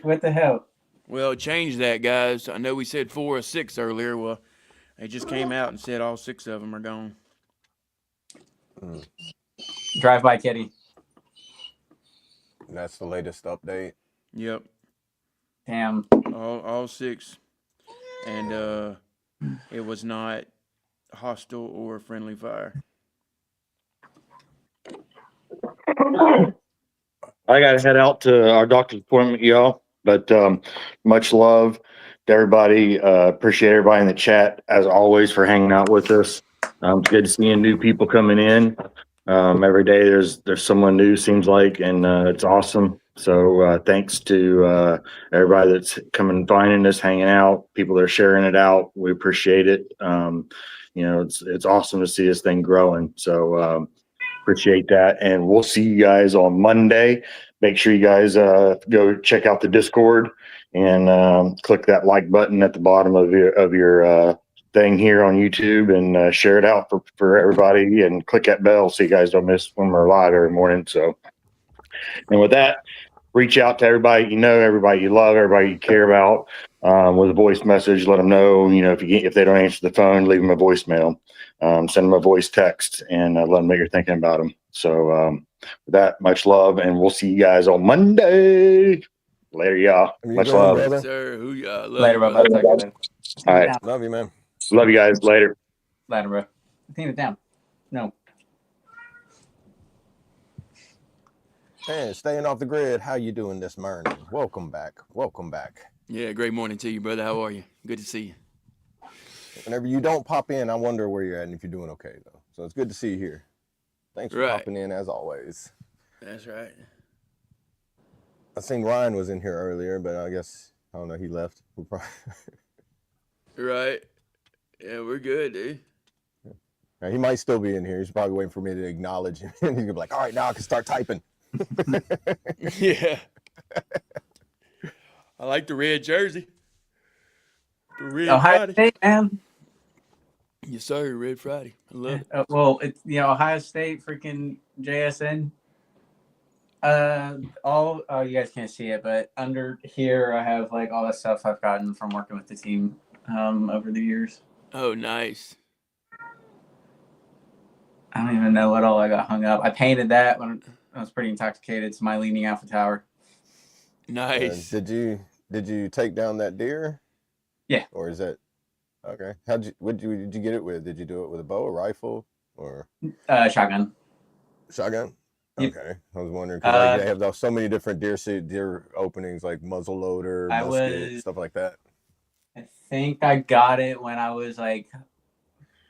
F: what the hell?
C: well, change that, guys. I know we said 4 or 6 earlier. Well, they just came out and said all 6 of them are gone.
F: Drive by kitty.
D: That's the latest update.
C: Yep.
F: Damn.
C: All 6. And it was not hostile or friendly fire.
E: I got to head out to our doctor's appointment, y'all. But much love to everybody. Appreciate everybody in the chat, as always, for hanging out with us. It's good seeing new people coming in. Every day there's someone new, seems like, and it's awesome. So thanks to everybody that's coming, finding us, hanging out, people that are sharing it out. We appreciate it. It's awesome to see this thing growing. So appreciate that, and we'll see you guys on Monday. Make sure you guys go check out the Discord and click that like button at the bottom of your thing here on YouTube, and share it out for everybody, and click that bell so you guys don't miss when we're live every morning. So, and with that, reach out to everybody you know, everybody you love, everybody you care about, with a voice message. Let them know, if they don't answer the phone, leave them a voicemail. Send them a voice text, and let them know you're thinking about them. So with that, much love, and we'll see you guys on Monday. Later, y'all. Much love.
D: brother.
C: Yes, sir. Who y'all? Love
F: Later,
C: you,
F: bro.
C: brother.
F: Talk to you later.
E: All right.
D: Love you, man.
E: Love you guys. Later.
F: Later, bro. Clean it down. No.
D: Hey, staying off the grid. How you doing this morning? Welcome back. Welcome back.
C: Yeah, great morning to you, brother. How are you? Good to see you.
D: Whenever you don't pop in, I wonder where you're at and if you're doing okay, though. So it's good to see you here. Thanks for popping in, as always.
C: That's right.
D: I seen Ryan was in here earlier, but I guess, I don't know, he left.
C: Right. Yeah, we're good, dude.
D: Now, he might still be in here. He's probably waiting for me to acknowledge him. And he's gonna be like, all right, now I can start typing.
C: Yeah. I like the red jersey. The Red
F: Ohio
C: Friday.
F: State, man.
C: Yes, sir. Red Friday. I love it.
F: Well, it's Ohio State, freaking JSN. You guys can't see it, but under here I have like all the stuff I've gotten from working with the team over the years.
C: Oh, nice.
F: I don't even know what all I got hung up. I painted that when I was pretty intoxicated. It's my Leaning Alpha Tower.
C: Nice.
D: Did you take down that deer?
F: Yeah.
D: Or is that okay? Did you get it with? Did you do it with a bow, a rifle, or
F: Shotgun?
D: Shotgun.
F: Yep.
D: Okay, I was wondering because they have so many different deer openings, like muzzle loader, musket, stuff like that.
F: I think I got it when I was like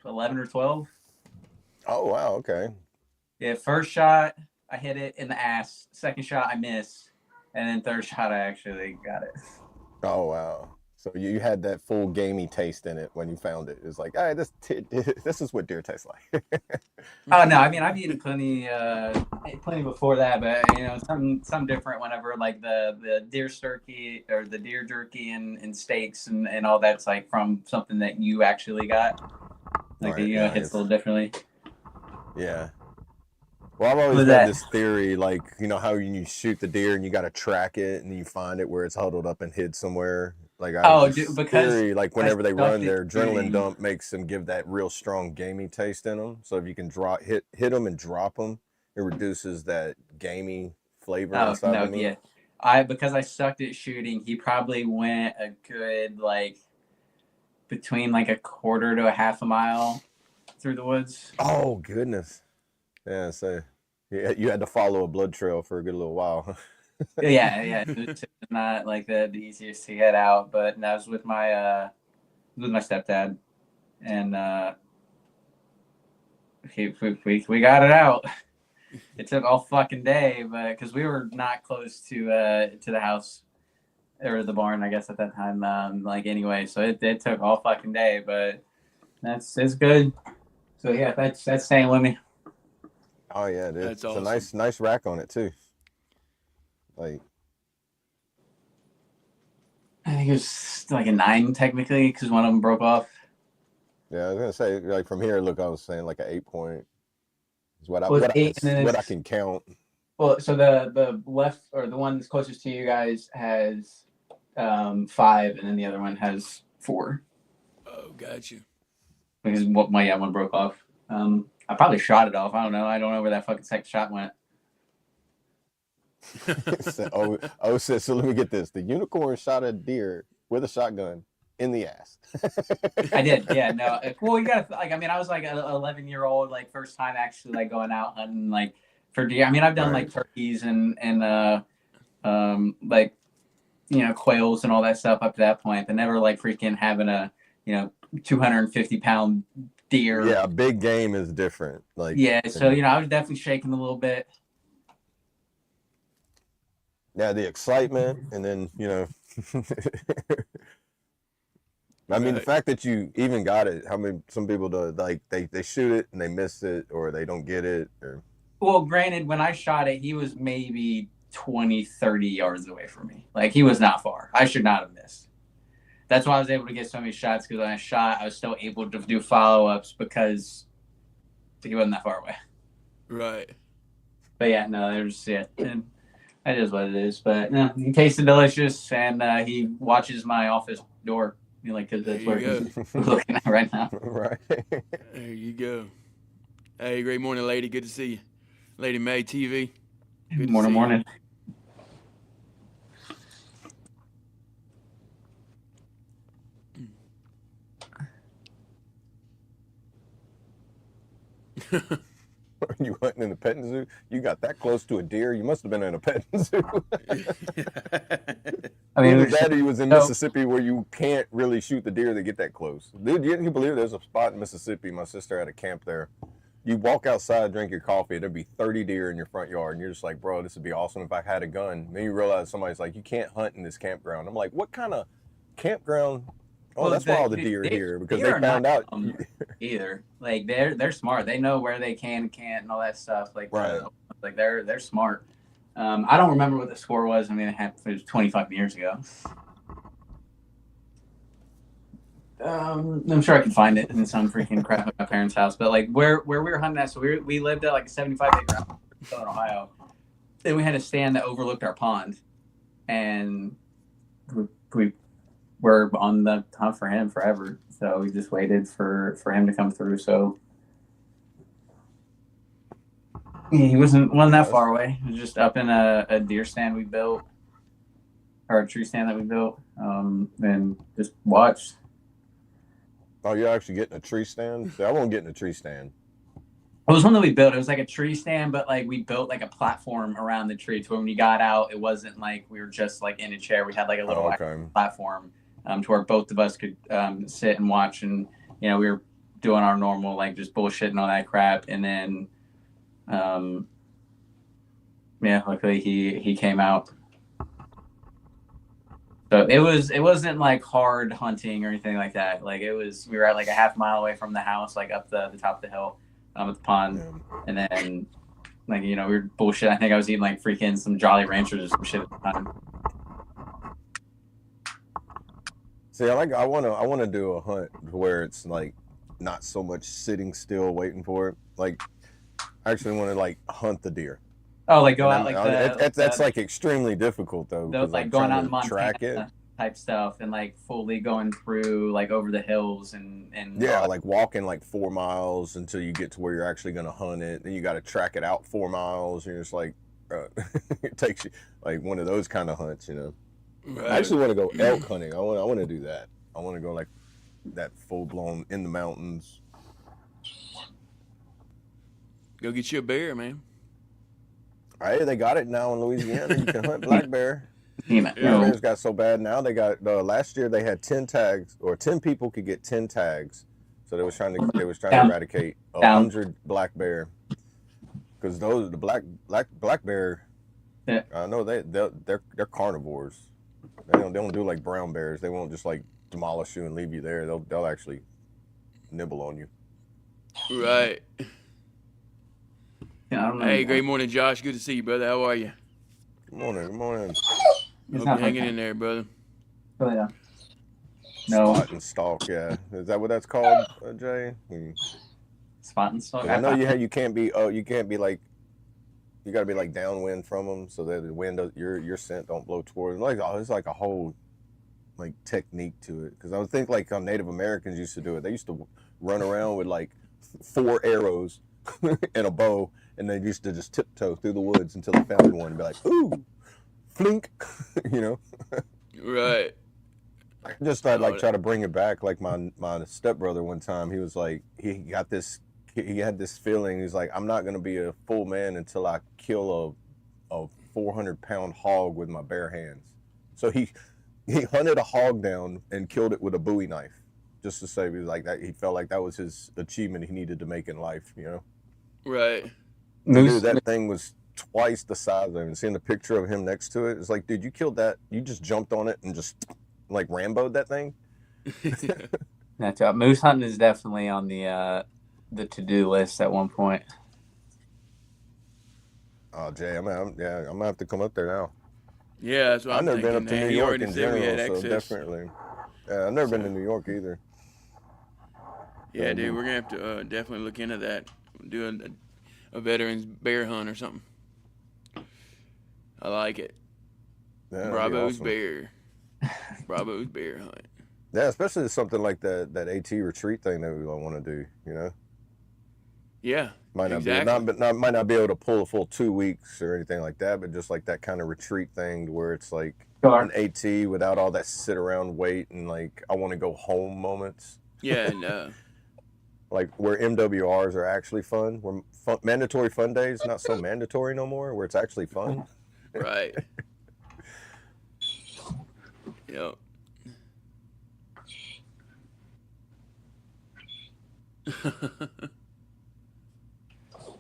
F: 11 or 12.
D: Oh wow, okay.
F: Yeah, first shot I hit it in the ass. Second shot I missed, and then third shot I actually got it.
D: Oh wow. So you had that full gamey taste in it when you found it. It's like, all right, this is what deer tastes like.
F: Oh no, I mean I've eaten plenty before that, but something different whenever like the deer jerky or the deer jerky and steaks and all that's like from something that you actually got. Like
D: Right,
F: it hits a little differently.
D: Yeah. Well, I've always had this theory, like, how you shoot the deer and you got to track it and you find it where it's huddled up and hid somewhere. Like, theory, like whenever they run, their adrenaline dump makes them give that real strong gamey taste in them. So if you can hit them and drop them, it reduces that gamey flavor inside of them.
F: Yeah. Because I sucked at shooting, he probably went a good between a quarter to a half a mile through the woods.
D: Oh goodness. Yeah, so you had to follow a blood trail for a good little while.
F: yeah. It's not like the easiest to get out, but that was with my stepdad, and we got it out. It took all fucking day, but because we were not close to the house or the barn, I guess at that time. Anyway, so it took all fucking day, but it's good. So yeah, that's staying with me.
D: Oh yeah, dude.
C: That's
D: awesome.
C: It's
D: a nice rack on it too. Like,
F: I think it was like a 9 technically because one of them broke off.
D: Yeah, I was gonna say like from here. Look, I was saying like an 8-point is what I can count.
F: Well, so the left or the one that's closest to you guys has 5, and then the other one has 4.
C: Oh, got you.
F: Because one broke off. I probably shot it off. I don't know where that fucking second shot went.
D: So let me get this. The unicorn shot a deer with a shotgun in the ass.
F: I did, yeah. No, well, you gotta I was like an 11-year-old, first time actually going out hunting for deer. I mean, I've done turkeys and quails and all that stuff up to that point, but never freaking having a 250-pound deer.
D: Yeah, big game is different.
F: So I was definitely shaking a little bit.
D: Yeah, the excitement, and then I mean, the fact that you even got it. Some people do they shoot it and they miss it or they don't get it. Or
F: well, granted, when I shot it, he was maybe 20, 30 yards away from me. He was not far. I should not have missed. That's why I was able to get so many shots, because when I shot, I was still able to do follow-ups because he wasn't that far away.
C: Right.
F: But yeah, no, that is what it is. But no, he tasted delicious, and he watches my office door, because that's where he's looking at right now.
D: Right.
C: There you go. Hey, great morning, lady. Good to see you. Lady May TV. Good
F: morning.
D: Are you hunting in a petting zoo? You got that close to a deer? You must have been in a petting zoo. I mean, either that or you was in Mississippi where you can't really shoot the deer that get that close. Dude, you believe there's a spot in Mississippi? My sister had a camp there. You walk outside, drink your coffee, there'd be 30 deer in your front yard, and you're just like, bro, this would be awesome if I had a gun. Then you realize somebody's like, you can't hunt in this campground. I'm like, what kind of campground Oh, that's why all the deer are here, because they found out.
F: Either like they're smart. They know where they can and can't and all that stuff. Like
D: Right.
F: Like they're smart. I don't remember what the score was. I mean, it was 25 years ago. I'm sure I can find it in some freaking crap at my parents' house. But like where we were hunting at, so we lived at like a 75-acre house in Southern Ohio. Then we had a stand that overlooked our pond, and we were on the hunt for him forever. So we just waited for him to come through. So he wasn't that far away. He was just up in a deer stand we built, or a tree stand that we built, and just watched.
D: Oh, you're actually getting a tree stand? See, I won't get in a tree stand.
F: It was one that we built. It was like a tree stand, but like we built like a platform around the tree to where when you got out, it wasn't like we were just like in a chair. We had like a little platform to where both of us could sit and watch, and we were doing our normal like just bullshit and all that crap. And then, luckily he came out. So it wasn't like hard hunting or anything like that. Like we were at like a half mile away from the house, like up the top of the hill. At the pond, and then like we were bullshit. I think I was eating like freaking some Jolly Ranchers or some shit at the time.
D: See, I want to do a hunt where it's like not so much sitting still waiting for it. Like, I actually want to like hunt the deer.
F: Oh, like go out like
D: that's like extremely difficult though.
F: Like going out in Montana, track it type stuff, and like fully going through like over the hills and
D: like walking like 4 miles until you get to where you're actually going to hunt it. Then you got to track it out 4 miles, and it's like it takes you like one of those kind of hunts, Right. I actually want to go elk hunting. I want to do that. I want to go like that full blown in the mountains.
C: Go get you a bear, man.
D: Hey, they got it now in Louisiana. You can hunt black bear. Black bears got so bad now. They got last year they had 10 tags, or 10 people could get 10 tags. So they was trying to eradicate 100 black bear, because the black bear.
F: Yeah.
D: I know they're carnivores. They don't do like brown bears. They won't just like demolish you and leave you there. They'll actually nibble on you.
C: Right.
F: Yeah, I don't know.
C: Hey, great morning, Josh. Good to see you, brother. How are you?
D: Good morning.
C: Hope you're hanging in there, brother.
F: Oh yeah. No.
D: Spot and stalk, yeah. Is that what that's called, Jay?
F: Spot and stalk.
D: I know you can't be like, you got to be like downwind from them so that the wind your scent don't blow towards. Like it's like a whole like technique to it. Because I would think like how Native Americans used to do it. They used to run around with like 4 arrows and a bow, and they used to just tiptoe through the woods until they found one and be like, ooh, flink,
C: Right.
D: Just try to bring it back. Like my stepbrother one time, he was like, he had this feeling. He's like, I'm not going to be a full man until I kill a 400-pound hog with my bare hands. So he hunted a hog down and killed it with a Bowie knife, just to say he was like that. He felt like that was his achievement he needed to make in life,
C: Right.
D: Dude, that thing was twice the size of him. Seeing the picture of him next to it, it's like, dude, you killed that. You just jumped on it and just like Rambo'd that thing.
F: That's moose hunting is definitely on the to-do list at one point.
D: Oh, Jay, I'm gonna have to come up there now.
C: Yeah, that's what
D: I've
C: I'm
D: never
C: thinking.
D: been up to New York in general, so definitely. Yeah, I've never been to New York either.
C: Yeah, dude, we're gonna have to definitely look into that. Do a veterans bear hunt or something. I like it.
D: Yeah,
C: Bravo's
D: awesome.
C: bear. Bravo's bear hunt.
D: Yeah, especially something like that AT retreat thing that we want to do.
C: Yeah,
D: might not
C: exactly.
D: might not be able to pull a full 2 weeks or anything like that, but just like that kind of retreat thing where it's like an AT without all that sit around wait and like I want to go home moments.
C: Yeah, and
D: like where MWRs are actually fun, where mandatory fun days not so mandatory no more, where it's actually fun.
C: Right. Yep.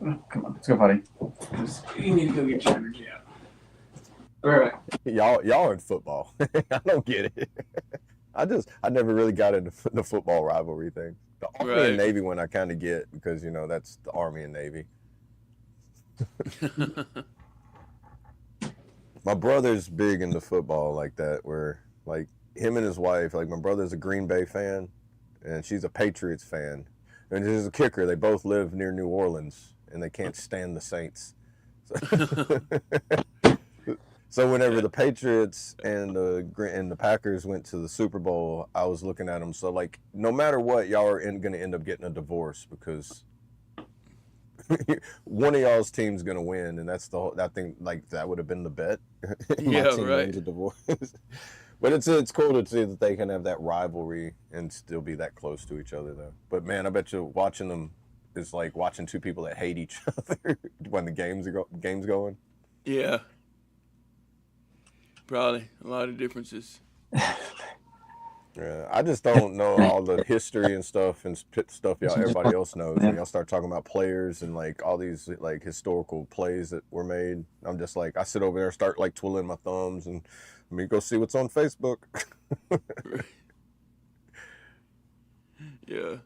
F: Come on, let's go, buddy. You need to go get your energy out. All right.
D: Y'all are in football. I don't get it. I never really got into the football rivalry thing. The Army
C: Right.
D: and Navy one I kind of get because that's the Army and Navy. My brother's big into football like that, where like him and his wife, like my brother's a Green Bay fan, and she's a Patriots fan. And there's a kicker. They both live near New Orleans, and they can't stand the Saints. So whenever the Patriots and the Packers went to the Super Bowl, I was looking at them. So like, no matter what, y'all are going to end up getting a divorce because one of y'all's team's going to win, and that's that thing. Like that would have been the bet. My team wins a divorce. But it's cool to see that they can have that rivalry and still be that close to each other, though. But man, I bet you watching them is like watching two people that hate each other when the game's going.
C: Yeah. Probably a lot of differences.
D: Yeah, I just don't know all the history and stuff everybody else knows. When y'all start talking about players and like all these like historical plays that were made, I'm just like, I sit over there and start like twiddling my thumbs and let me go see what's on Facebook.
C: Yeah.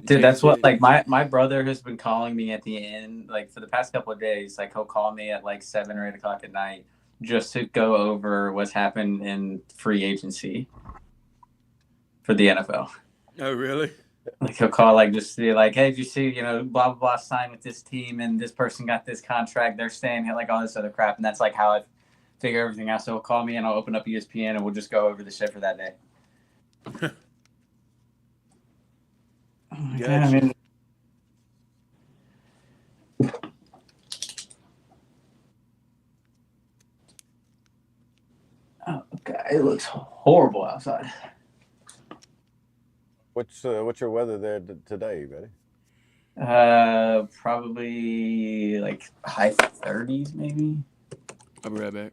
F: Dude, that's what like my brother has been calling me at the end, like for the past couple of days. Like he'll call me at like 7 or 8 o'clock at night just to go over what's happened in free agency for the NFL.
C: Oh, really?
F: Like he'll call like just to be like, hey, did you see, blah blah blah signed with this team and this person got this contract, they're staying here, like all this other crap. And that's like how I figure everything out. So he'll call me and I'll open up ESPN and we'll just go over the shit for that day.
C: Gotcha.
F: Yeah, I mean, oh, God, it looks horrible outside.
D: What's your weather there today, buddy?
F: Probably like high 30s, maybe.
C: I'll be right back.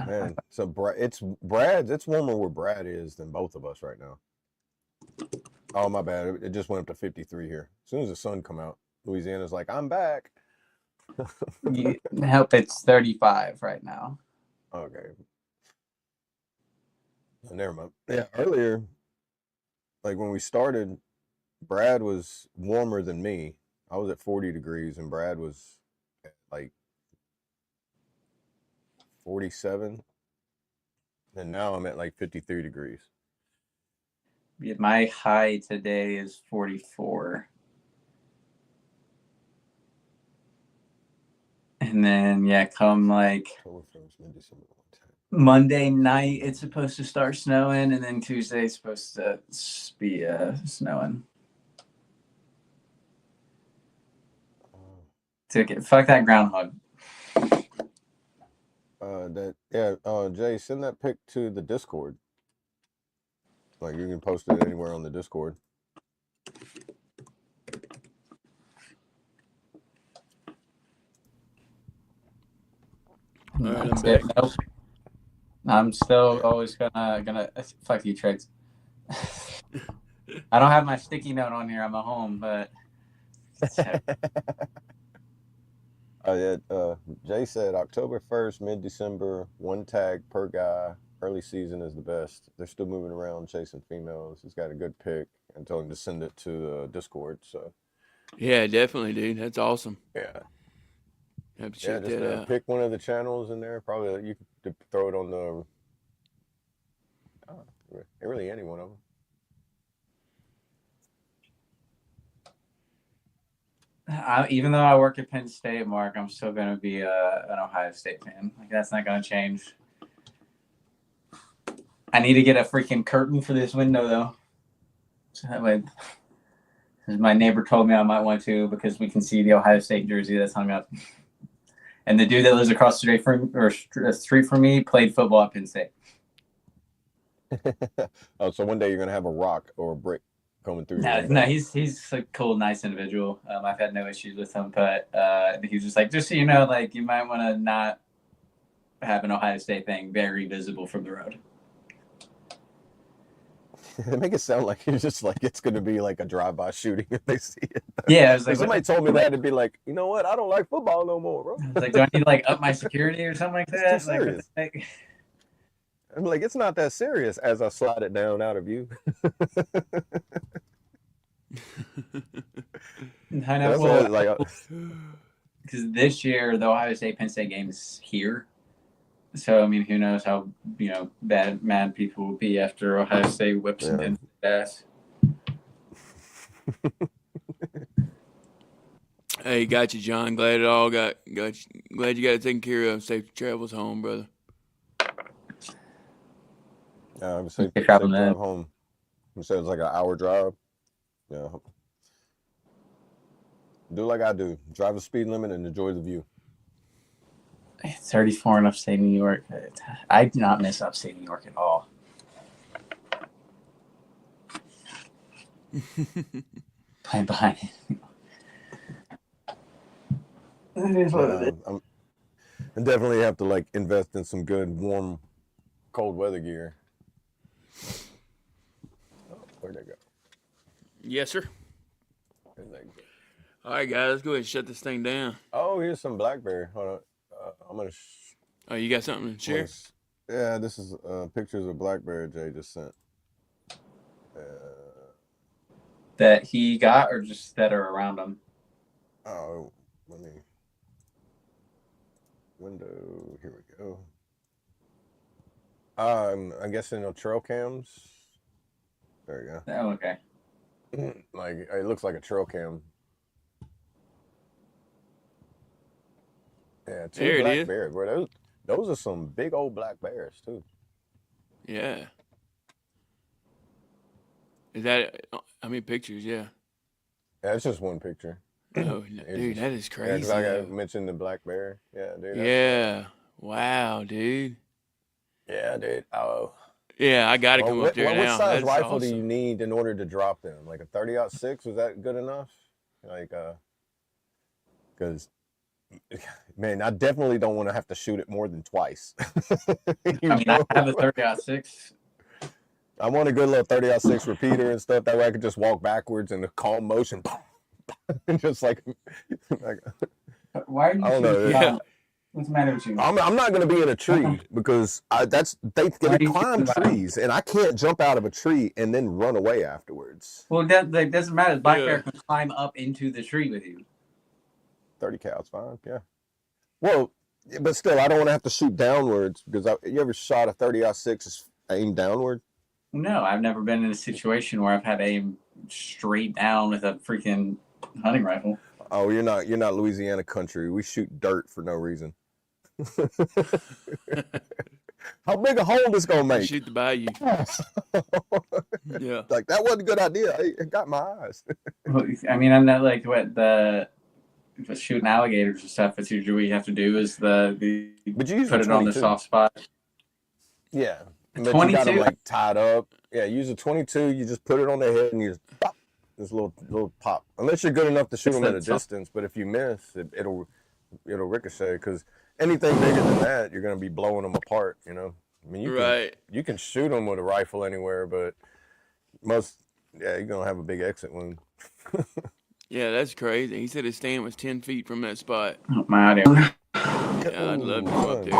D: Man, so it's warmer where Brad is than both of us right now. Oh, my bad. It just went up to 53 here. As soon as the sun come out, Louisiana's like, I'm back.
F: You hope it's 35 right now.
D: Okay. Never mind. Yeah, earlier, like when we started, Brad was warmer than me. I was at 40 degrees and Brad was at like 47. And now I'm at like 53 degrees.
F: Yeah, my high today is 44. And then, yeah, come like Monday night, it's supposed to start snowing. And then Tuesday, it's supposed to be snowing. Fuck that groundhog.
D: Jay, send that pic to the Discord. Like you can post it anywhere on the Discord.
C: All right, I'm back.
F: Nope. I'm still always gonna fuck you, Tricks. I don't have my sticky note on here. I'm at home, but
D: Jay said October 1st, mid-December, 1 tag per guy. Early season is the best. They're still moving around chasing females. He's got a good pick and told him to send it to the Discord. So
C: yeah, definitely, dude. That's awesome.
D: Yeah.
C: Have to check that out.
D: Pick one of the channels in there. Probably you could throw it on really any one of them.
F: Even though I work at Penn State, Mark, I'm still going to be an Ohio State fan. Like that's not going to change. I need to get a freaking curtain for this window, though. So that way, because my neighbor told me I might want to because we can see the Ohio State jersey that's hung up. And the dude that lives across the street from me played football at Penn State.
D: Oh, so one day you're going to have a rock or a brick coming through.
F: No, he's a cool, nice individual. I've had no issues with him, but he's just like, just so you know, like you might want to not have an Ohio State thing very visible from the road.
D: They make it sound like it's just like it's going to be like a drive-by shooting if they see it.
F: Yeah, I was like,
D: somebody told me that it'd be like, you know what? I don't like football no more, bro.
F: I was like, do I need to like up my security or something like that?
D: Like, I'm like, it's not that serious as I slide it down out of view.
F: I know.
D: That's
F: Well,
D: like,
F: because this year the Ohio State Penn State game is here, so I mean, who knows how mad people will be after Ohio State whips
D: yeah.
F: Penn State's ass.
C: Hey, got you, John. Glad it all got you. Glad you got it taken care of. Safe travels home, brother.
D: I'm safe
F: traveling
D: drive
F: in.
D: home. You said it's like an hour drive. Yeah. Do like I do. Drive the speed limit and enjoy the view.
F: 34 in upstate New York. I do not miss upstate New York at all. Playing behind it. It is what it is.
D: I definitely have to like invest in some good, warm, cold weather gear. Oh, where'd that go?
C: Yes, sir.
D: Where'd that go?
C: All right, guys, let's go ahead and shut this thing down.
D: Oh, here's some blackberry. Hold on. I'm gonna.
C: Oh, you got something to share?
D: Yeah, this is pictures of blackberry Jay just sent.
F: That he got, or just that are around him?
D: Oh, let me. Window. Here we go. I'm guessing no trail cams. There you go.
F: Oh, okay.
D: Like it looks like a trail cam. Yeah,
C: There it
D: black
C: is.
D: bears. Bro, those are some big old black bears too.
C: Yeah. Is that how many pictures? Yeah.
D: Yeah, it's just one picture.
C: Oh, dude, that is
D: Yeah,
C: crazy.
D: 'cause I
C: though.
D: mentioned the black bear. Yeah, dude.
C: Yeah. Wow, dude.
D: Yeah, dude. Oh.
C: Yeah, I got to
D: Well,
C: come up there
D: what
C: now.
D: size
C: That's
D: rifle do you
C: awesome.
D: need in order to drop them? Like a 30-06? Was that good enough? Like, because, man, I definitely don't want to have to shoot it more than twice.
F: I mean, I have a 30-06.
D: I want a good little 30-06 repeater and stuff. That way I could just walk backwards in the calm motion. Just like
F: Why are you
D: I don't know.
F: shooting
C: Yeah.
F: down? What's the matter with you?
D: I'm not going to be in a tree because they climb trees and I can't jump out of a tree and then run away afterwards.
F: Well, that doesn't matter. The black
C: Yeah.
F: bear can climb up into the tree with you.
D: 30 cal's fine, yeah. Well, but still, I don't want to have to shoot downwards because you ever shot a 30-06 aimed downward?
F: No, I've never been in a situation where I've had to aim straight down with a freaking hunting rifle.
D: Oh, you're not Louisiana country. We shoot dirt for no reason. How big a hole this gonna make?
C: Shoot the bayou. Yeah.
D: Like that wasn't a good idea. It got my eyes.
F: I mean, I'm not like shooting alligators and stuff. That's usually what you have to do is
D: But you use
F: put it on the soft spot.
D: Yeah. But you got
F: 22?
D: them like tied up. Yeah, use a 22. You just put it on their head and you just pop. This little pop. Unless you're good enough to shoot them at a distance, but if you miss, it'll ricochet. Because anything bigger than that, you're gonna be blowing them apart. You know. I mean, you can shoot them with a rifle anywhere, but you're gonna have a big exit wound.
C: Yeah, that's crazy. He said his stand was 10 feet from that spot.
F: Oh, my audio.
C: Yeah, I'd love to go up there.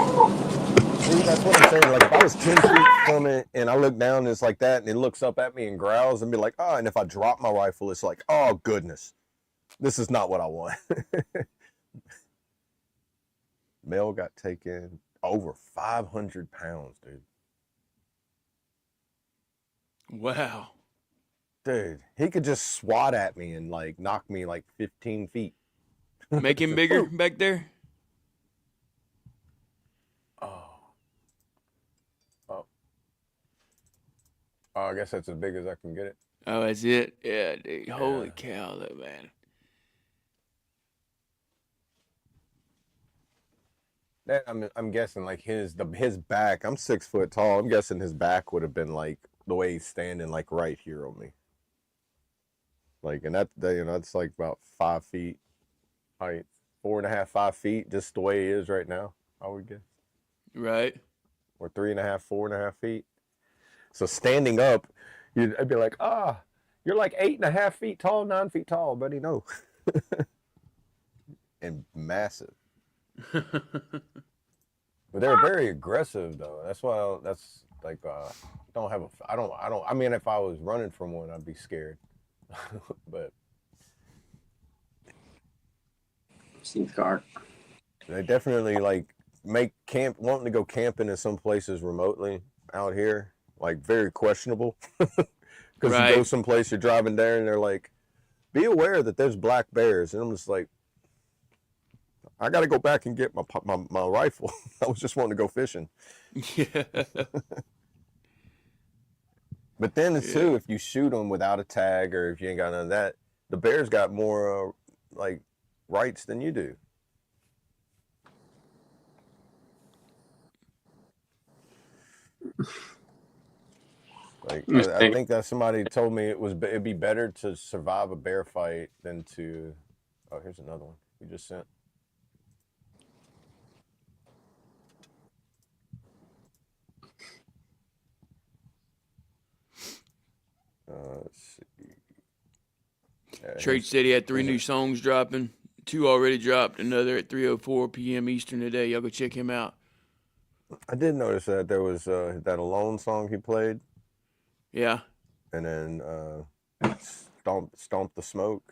D: See, that's what I'm saying. Like if I was 10 feet from it and I look down and it's like that and it looks up at me and growls and be like, oh, and if I drop my rifle, it's like, oh goodness, this is not what I want. Mel got taken over 500 pounds, dude.
C: Wow.
D: Dude, he could just swat at me and like knock me like 15 feet.
C: Make him bigger back there?
D: Oh, I guess that's as big as I can get it.
C: Oh, that's it? Yeah, dude. Holy cow, though, man.
D: I'm guessing like his back. I'm 6 foot tall. I'm guessing his back would have been like the way he's standing, like right here on me. Like, and that's like about 5 feet height, 4.5, 5 feet, just the way he is right now. I would guess.
C: Right.
D: Or 3.5, 4.5 feet. So standing up, I'd be like, you're like 8.5 feet tall, 9 feet tall, buddy. No. And massive. But they're very aggressive though. That's why that's like don't have a I don't I mean if I was running from one I'd be scared. But
F: Steve Car.
D: they definitely like make camp wanting to go camping in some places remotely out here like very questionable. Because you go
C: Right.
D: someplace, you're driving there, and they're like, "Be aware that there's black bears." And I'm just like, "I got to go back and get my rifle. I was just wanting to go fishing."
C: Yeah.
D: But then
C: Yeah.
D: too, if you shoot them without a tag or if you ain't got none of that, the bears got more like rights than you do. Like I think that somebody told me it'd be better to survive a bear fight than to. Oh, here's another one we just sent. Let's see. Yeah,
C: Trade said he had 3 new songs dropping. 2 already dropped. Another at 3:04 p.m. Eastern today. Y'all go check him out.
D: I did notice that there was that Alone song he played,
C: Yeah.
D: and then Stomp the Smoke.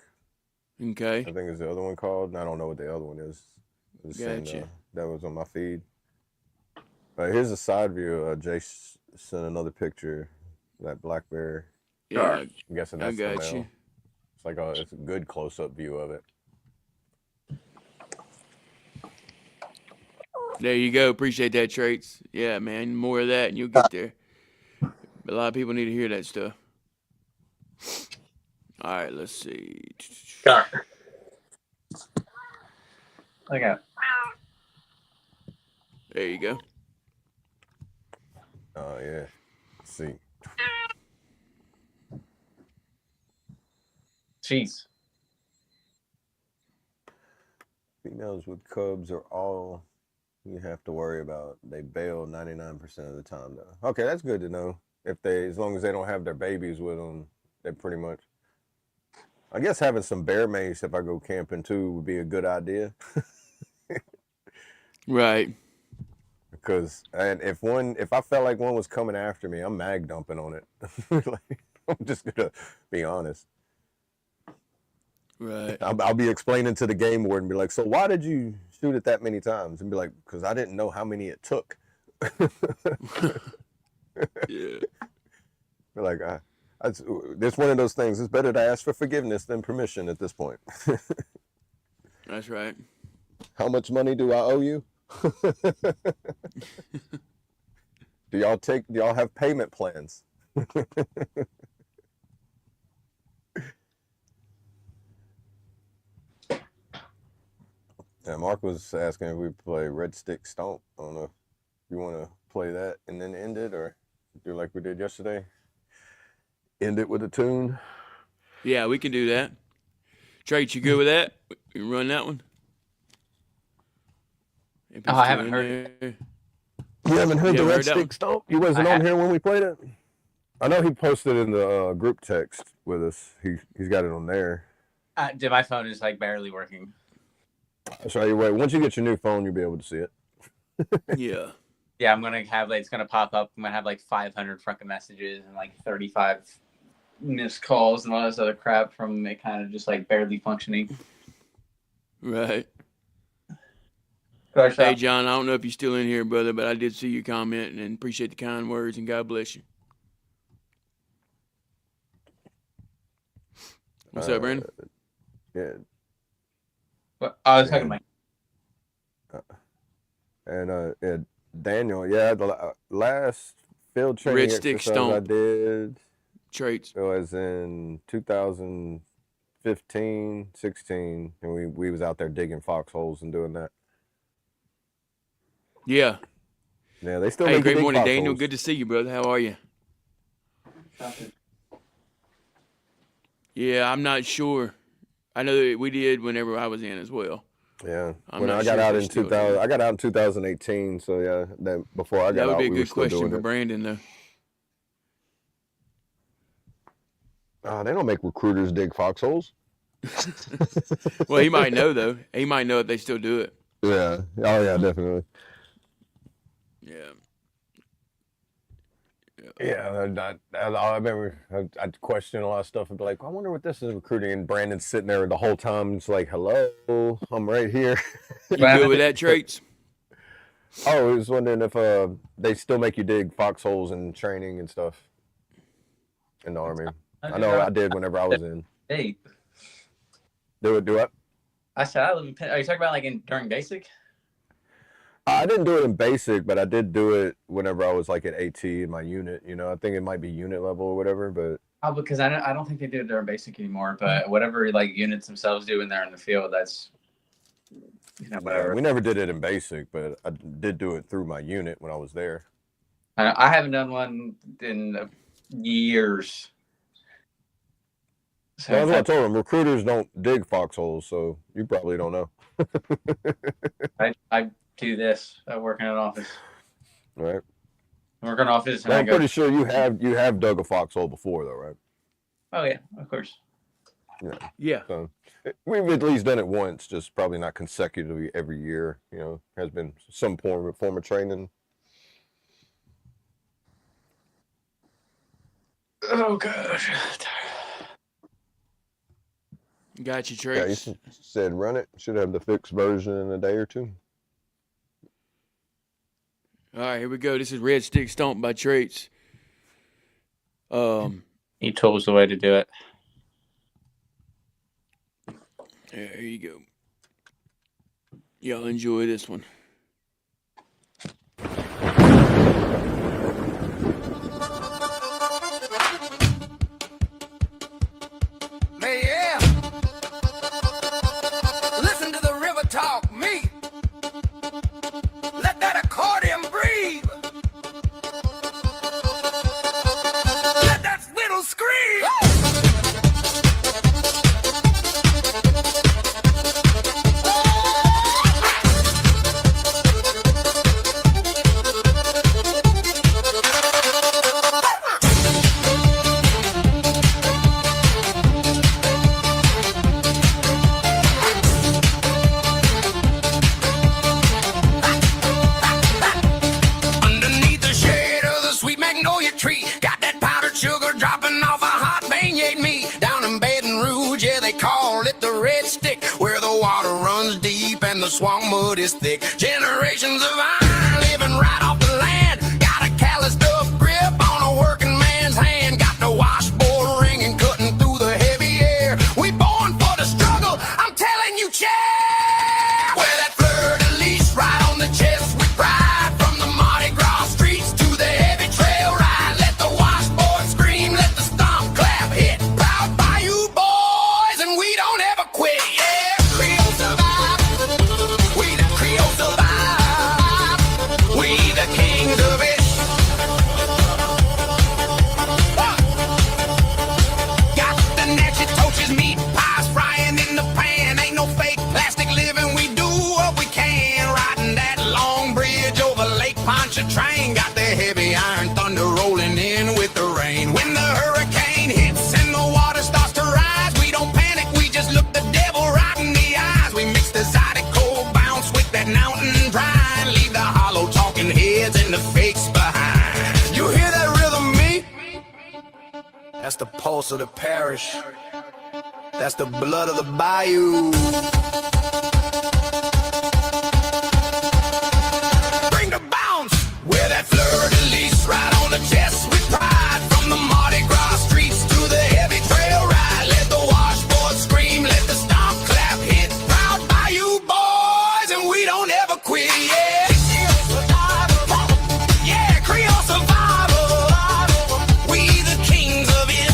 C: Okay.
D: I think is the other one called. I don't know what the other one is.
C: Gotcha.
D: That was on my feed. Here's a side view. Jay sent another picture. That black bear.
C: Yeah.
D: I'm guessing
C: I
D: that's the
C: got
D: male.
C: you.
D: It's like it's a good close-up view of it.
C: There you go. Appreciate that, Traits. Yeah, man. More of that and you'll get there. But a lot of people need to hear that stuff. All right, let's see.
F: Okay.
C: There you go.
D: Oh yeah. Let's see.
F: Jeez.
D: Females with cubs are all you have to worry about. They bail 99% of the time though. Okay, that's good to know. As long as they don't have their babies with them, they pretty much. I guess having some bear mace if I go camping too would be a good idea.
C: Right.
D: Because if I felt like one was coming after me, I'm mag dumping on it. Like, I'm just gonna be honest.
C: Right.
D: I'll be explaining to the game warden and be like, "So why did you shoot it that many times?" And be like, "Because I didn't know how many it took."
C: Yeah.
D: Be like, it's one of those things. It's better to ask for forgiveness than permission at this point.
C: That's right.
D: How much money do I owe you? Do y'all have payment plans? Yeah, Mark was asking if we play Red Stick Stomp. I don't know if you want to play that and then end it, or do like we did yesterday. End it with a tune.
C: Yeah, we can do that. Traits, you good with that? You run that one?
F: Oh, I haven't heard it.
D: You haven't heard
C: You
D: the
C: haven't
D: Red
C: heard that
D: Stick
C: one?
D: Stomp? You wasn't on here when we played it? I know he posted in the group text with us. He's got it on there.
F: Dude, my phone is like barely working.
D: So anyway, once you get your new phone, you'll be able to see it.
C: Yeah.
F: Yeah, I'm gonna have it's gonna pop up. I'm gonna have like 500 fucking messages and like 35 missed calls and all this other crap from it kind of just like barely functioning.
C: Right.
F: Gosh,
C: Hey, John, I don't know if you're still in here, brother, but I did see your comment and appreciate the kind words, and God bless you. What's up, Brandon?
D: Yeah.
F: What? I was talking about.
D: And Daniel, yeah, the last field training
C: Red Stick
D: exercise
C: Stomp.
D: I did
C: Traits.
D: was in 2015, 16, and we was out there digging foxholes and doing that.
C: Yeah.
D: Yeah, they still
C: Hey,
D: make you
C: great
D: dig
C: morning,
D: foxholes.
C: Daniel. Good to see you, brother. How are you? Yeah, I'm not sure. I know that we did whenever I was in as well.
D: Yeah,
C: I'm
D: when
C: not
D: I
C: sure
D: got
C: if
D: out
C: they
D: in
C: still
D: 2000,
C: do.
D: I got out in 2018. So yeah, that before I
C: That
D: got
C: would
D: out,
C: be a
D: we were
C: good
D: still
C: question
D: doing
C: for
D: it.
C: Brandon, though.
D: They don't make recruiters dig foxholes.
C: Well, he might know, though. He might know if they still do it.
D: Yeah. Oh yeah, definitely.
C: Yeah.
D: Yeah, I remember I'd question a lot of stuff and be like, I wonder what this is recruiting. And Brandon's sitting there the whole time. It's like, hello, I'm right here.
C: You good with that, Traits?
D: Oh, I was wondering if they still make you dig foxholes and training and stuff in the Army. I know I did whenever I was in.
F: Hey,
D: Do what?
F: I said I live in Penn. Are you talking about like during basic?
D: I didn't do it in basic, but I did do it whenever I was like at AT in my unit. You know, I think it might be unit level or whatever, but
F: Oh, because I don't think they do it during basic anymore. But whatever like units themselves do when they're in the field, that's whatever.
D: yeah, we never did it in basic, but I did do it through my unit when I was there.
F: I haven't done one in years. So
D: Well, that's what I told them. Recruiters don't dig foxholes, so you probably don't know.
F: I do this. I work in an office.
D: Right.
F: I work in an office, and
D: Well,
F: I
D: I'm
F: go.
D: pretty sure you have dug a foxhole before, though, right?
F: Oh yeah, of course.
C: Yeah.
D: So we've at least done it once, just probably not consecutively every year. You know, has been some form of training.
F: Oh gosh.
C: Got you,
D: Yeah,
C: Traits.
D: you said run it. Should have the fixed version in a day or two.
C: All right, here we go. This is Red Stick Stomp by Traits.
F: He told us the way to do it.
C: There you go. Y'all enjoy this one.
G: Yeah. Listen to the river talk, me. Let that accordion breathe. Let that fiddle scream. Underneath the shade of the sweet magnolia tree, got that powdered sugar dropping off a hot beignet meat. Down in Baton Rouge, yeah, they call it the Red Stick, where the water runs deep and the swamp mud is thick. Generations of iron living right off the land, got a calloused up grip on a working man's hand, got the washboard ringing, cutting through the heavy air. We born for the struggle, I'm telling you, chair. Wear that fleur-de-lis right on the chest with pride, from the Mardi Gras streets to the heavy trail ride. Let the washboard scream, let the stomp clap hit. Proud by you boys, and we don't ever quit. Yeah, Creole survive. We the Creole survive. We the kings of it. Got the Natchitoches meat pies frying in the pan. Ain't no fake plastic living. We do what we can. Riding that long bridge over Lake Pontchartrain. Got the heavy iron thunder rolling in with the rain. When the hurricane hits and the water starts to rise, we don't panic. We just look the devil right in the eyes. We mix the Zydeco bounce with that mountain dry. Leave the hollow talking heads and the fakes behind. You hear that rhythm, me? That's the pulse of the parish. That's the blood of the bayou. Bring the bounce. Wear that fleur-de-lis right on the chest with pride. From the Mardi Gras streets to the heavy trail ride. Let the washboard scream, let the stomp clap hit. Proud by you boys, and we don't ever quit. Yeah. Yeah, Creole survival. We the kings of it.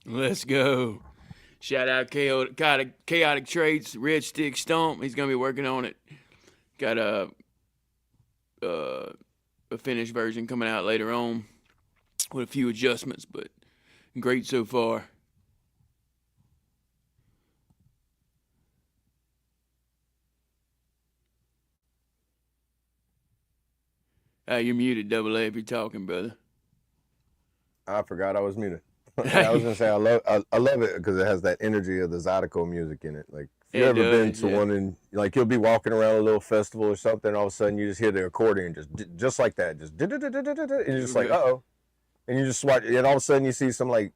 C: Let's go. Shout out Chaotic Traits, Red Stick Stomp. He's gonna be working on it. Got a finished version coming out later on with a few adjustments, but great so far. You're muted, Double A, if you're talking, brother.
D: I forgot I was muted. I was gonna say I love it because it has that energy of the Zydeco music in it. Like if you ever been to one and like you'll be walking around a little festival or something, all of a sudden you just hear the accordion just like that, just and you're just like uh-oh, and you just watch, and all of a sudden you see some like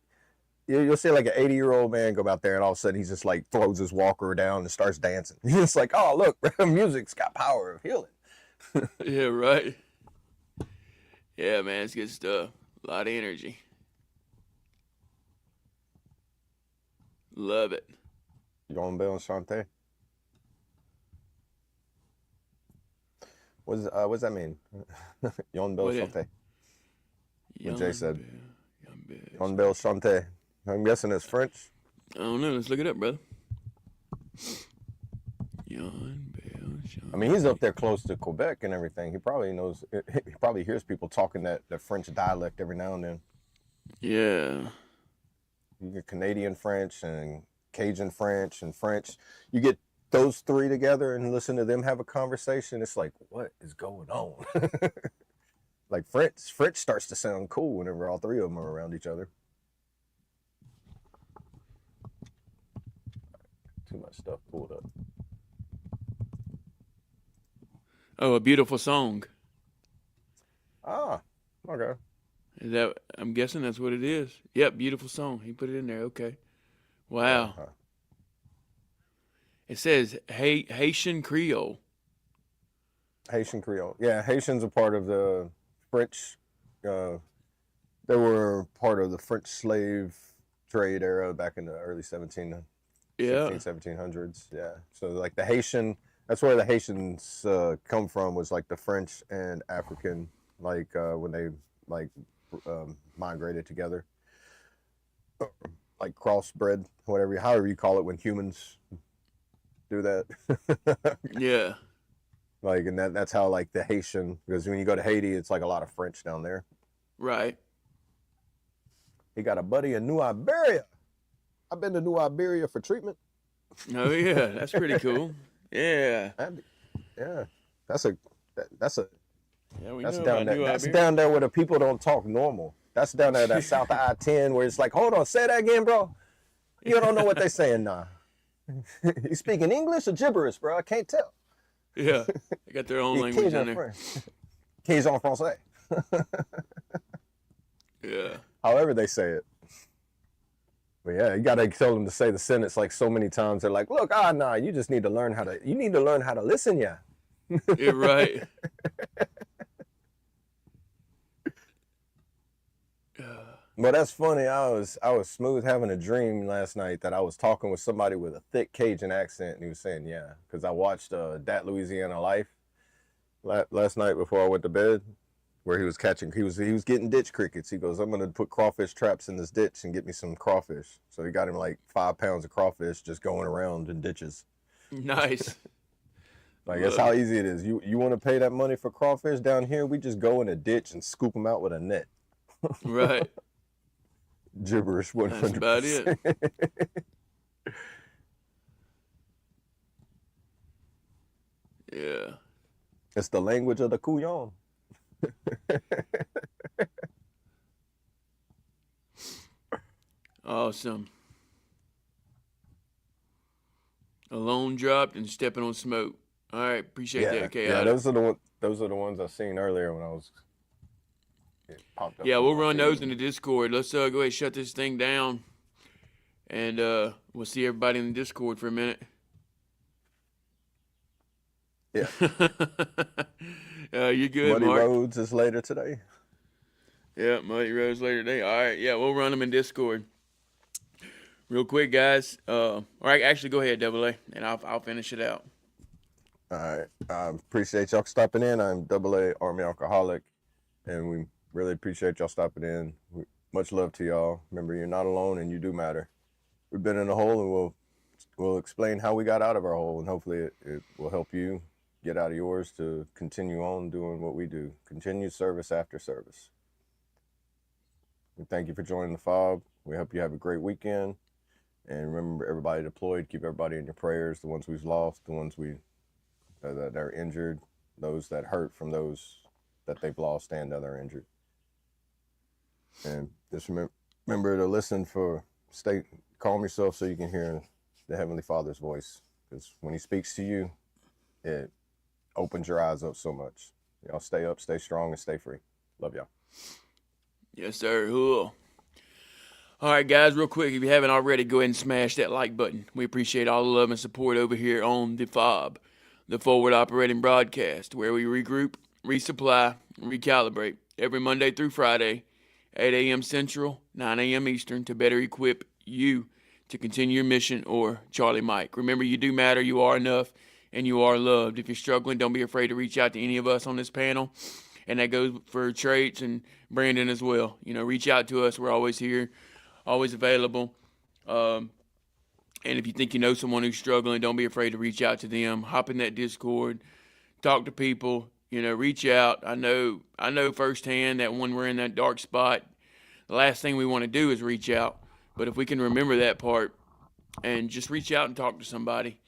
D: you'll see like an 80-year-old man go out there, and all of a sudden he's just like throws his walker down and starts dancing. You're just like, oh look, music's got power of healing.
C: Yeah, right. Yeah, man, it's good stuff. A lot of energy. Love it.
D: Yon Bell Chante. What's that mean? Yon Bell Chante. What Jay said. Yon Bell Chante. I'm guessing it's French.
C: I don't know. Let's look it up, brother. Yon Bell Chante.
D: I mean, he's up there close to Quebec and everything. He probably knows. He probably hears people talking that French dialect every now and then.
C: Yeah.
D: You get Canadian French and Cajun French and French. You get those three together and listen to them have a conversation. It's like, what is going on? Like French starts to sound cool whenever all three of them are around each other. Too much stuff pulled up.
C: Oh, a beautiful song.
D: Ah, okay.
C: Is that? I'm guessing that's what it is. Yep, beautiful song. He put it in there. Okay. Wow.
D: Uh-huh.
C: It says Haitian Creole.
D: Haitian Creole. Yeah, Haitians are part of the French. They were part of the French slave trade era back in the early 1700s. Yeah. So like the Haitian, that's where the Haitians come from, was like the French and African, like when they like migrated together, like crossbred, however you call it, when humans do that.
C: Yeah.
D: Like, and that's how like the Haitian, because when you go to Haiti, it's like a lot of French down there.
C: Right.
D: He got a buddy in New Iberia. I've been to New Iberia for treatment.
C: Oh yeah, that's pretty cool. Yeah.
D: Yeah, that's
C: Yeah,
D: down there. That's down there where the people don't talk normal. That's down there, that South I-10, where it's like, hold on, say that again, bro. You don't know what they're saying now. You speaking English or gibberish, bro? I can't tell.
C: Yeah, they got their own language in there.
D: Cajun Francais.
C: Yeah.
D: However they say it. But yeah, you gotta tell them to say the sentence like so many times. They're like, look, nah, you just need to learn how to listen, yeah.
C: You're right.
D: But that's funny. I was smooth having a dream last night that I was talking with somebody with a thick Cajun accent, and he was saying, yeah, because I watched Dat Louisiana Life last night before I went to bed, where he was getting ditch crickets. He goes, I'm gonna put crawfish traps in this ditch and get me some crawfish. So he got him like 5 pounds of crawfish just going around in ditches.
C: Nice.
D: Like, that's how easy it is. You want to pay that money for crawfish down here? We just go in a ditch and scoop them out with a net.
C: Right.
D: Gibberish 100%.
C: That's about it. Yeah.
D: It's the language of the couillon.
C: Awesome. Alone dropped and stepping on smoke. All right, appreciate that, Chaotic.
D: Yeah, those are the ones I seen earlier when I was popped up.
C: Yeah, we'll run those in the Discord. Let's go ahead and shut this thing down, and we'll see everybody in the Discord for a minute.
D: Yeah.
C: You good,
D: Muddy
C: Mark?
D: Roads is later today.
C: Yeah, Muddy Roads later today. All right, yeah, we'll run them in Discord. Real quick, guys. All right, actually, go ahead, Double A, and I'll finish it out.
D: All right. Appreciate y'all stopping in. I'm Double A Army Alcoholic, and we really appreciate y'all stopping in. Much love to y'all. Remember, you're not alone and you do matter. We've been in a hole, and we'll explain how we got out of our hole, and hopefully it will help you get out of yours to continue on doing what we do. Continued service after service. We thank you for joining the FOB. We hope you have a great weekend. And remember, everybody deployed, keep everybody in your prayers, the ones we've lost, the ones that are injured, those that hurt from those that they've lost and that are injured. And just remember to listen calm yourself so you can hear the Heavenly Father's voice. Because when he speaks to you, it opens your eyes up so much. Y'all stay up, stay strong, and stay free. Love y'all.
C: Yes, sir. Cool. All right, guys, real quick, if you haven't already, go ahead and smash that like button. We appreciate all the love and support over here on the FOB, the Forward Operating Broadcast, where we regroup, resupply, and recalibrate every Monday through Friday, 8 a.m. Central, 9 a.m. Eastern, to better equip you to continue your mission, or Charlie Mike. Remember, you do matter, you are enough, and you are loved. If you're struggling, don't be afraid to reach out to any of us on this panel, and that goes for Traits and Brandon as well. Reach out to us. We're always here, always available. And if you think you know someone who's struggling, don't be afraid to reach out to them. Hop in that Discord, talk to people, reach out. I know firsthand that when we're in that dark spot, the last thing we want to do is reach out. But if we can remember that part and just reach out and talk to somebody,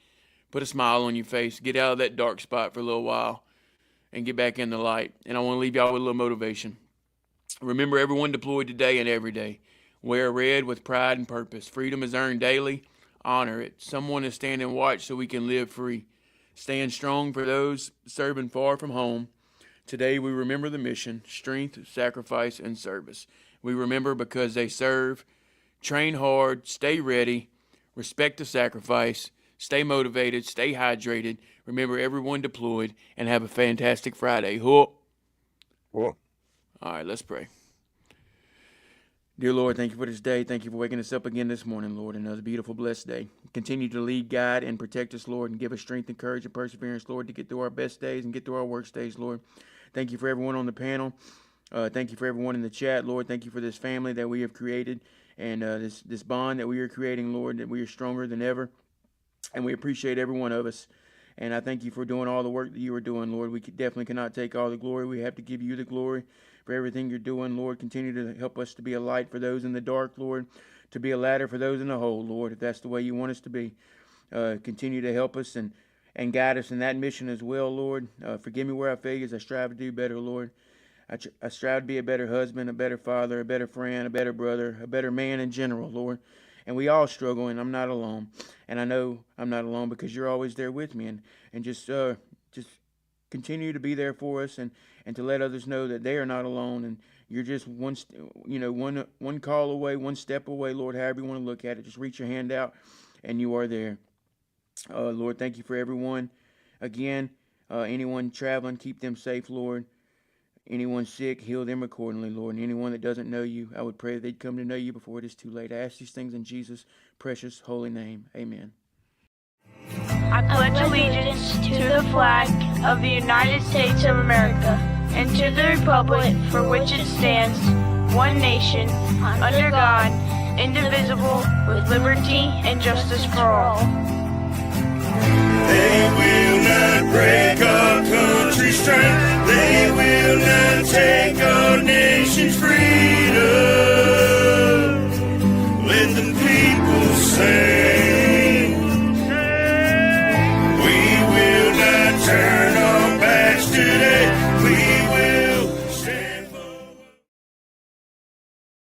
C: put a smile on your face, get out of that dark spot for a little while and get back in the light. And I want to leave y'all with a little motivation. Remember, everyone deployed today and every day. Wear red with pride and purpose. Freedom is earned daily. Honor it. Someone is standing watch so we can live free. Stand strong for those serving far from home. Today we remember the mission, strength, sacrifice, and service. We remember because they serve. Train hard, stay ready, respect the sacrifice, stay motivated, stay hydrated. Remember, everyone deployed, and have a fantastic Friday. Cool.
D: Cool.
C: All right, let's pray. Dear Lord, thank you for this day. Thank you for waking us up again this morning, Lord, another beautiful, blessed day. Continue to lead, guide, and protect us, Lord, and give us strength and courage and perseverance, Lord, to get through our best days and get through our worst days, Lord. Thank you for everyone on the panel. Thank you for everyone in the chat, Lord. Thank you for this family that we have created and this bond that we are creating, Lord, that we are stronger than ever. And we appreciate every one of us. And I thank you for doing all the work that you are doing, Lord. We definitely cannot take all the glory. We have to give you the glory for everything you're doing, Lord. Continue to help us to be a light for those in the dark, Lord, to be a ladder for those in the hole, Lord, if that's the way you want us to be. Continue to help us and guide us in that mission as well, Lord. Forgive me where I fail as I strive to do better, Lord. I strive to be a better husband, a better father, a better friend, a better brother, a better man in general, Lord. And we all struggle, and I'm not alone. And I know I'm not alone because you're always there with me. And just continue to be there for us and to let others know that they are not alone. And you're just one call away, one step away, Lord, however you want to look at it. Just reach your hand out, and you are there. Lord, thank you for everyone. Again, anyone traveling, keep them safe, Lord. Anyone sick, heal them accordingly, Lord. And anyone that doesn't know you, I would pray that they'd come to know you before it is too late. I ask these things in Jesus' precious holy name. Amen.
B: I pledge allegiance to the flag of the United States of America and to the republic for which it stands, one nation, under God, indivisible, with liberty and justice for all.
A: They will not break our country's strength. They will not take our nation's freedom. Let the people say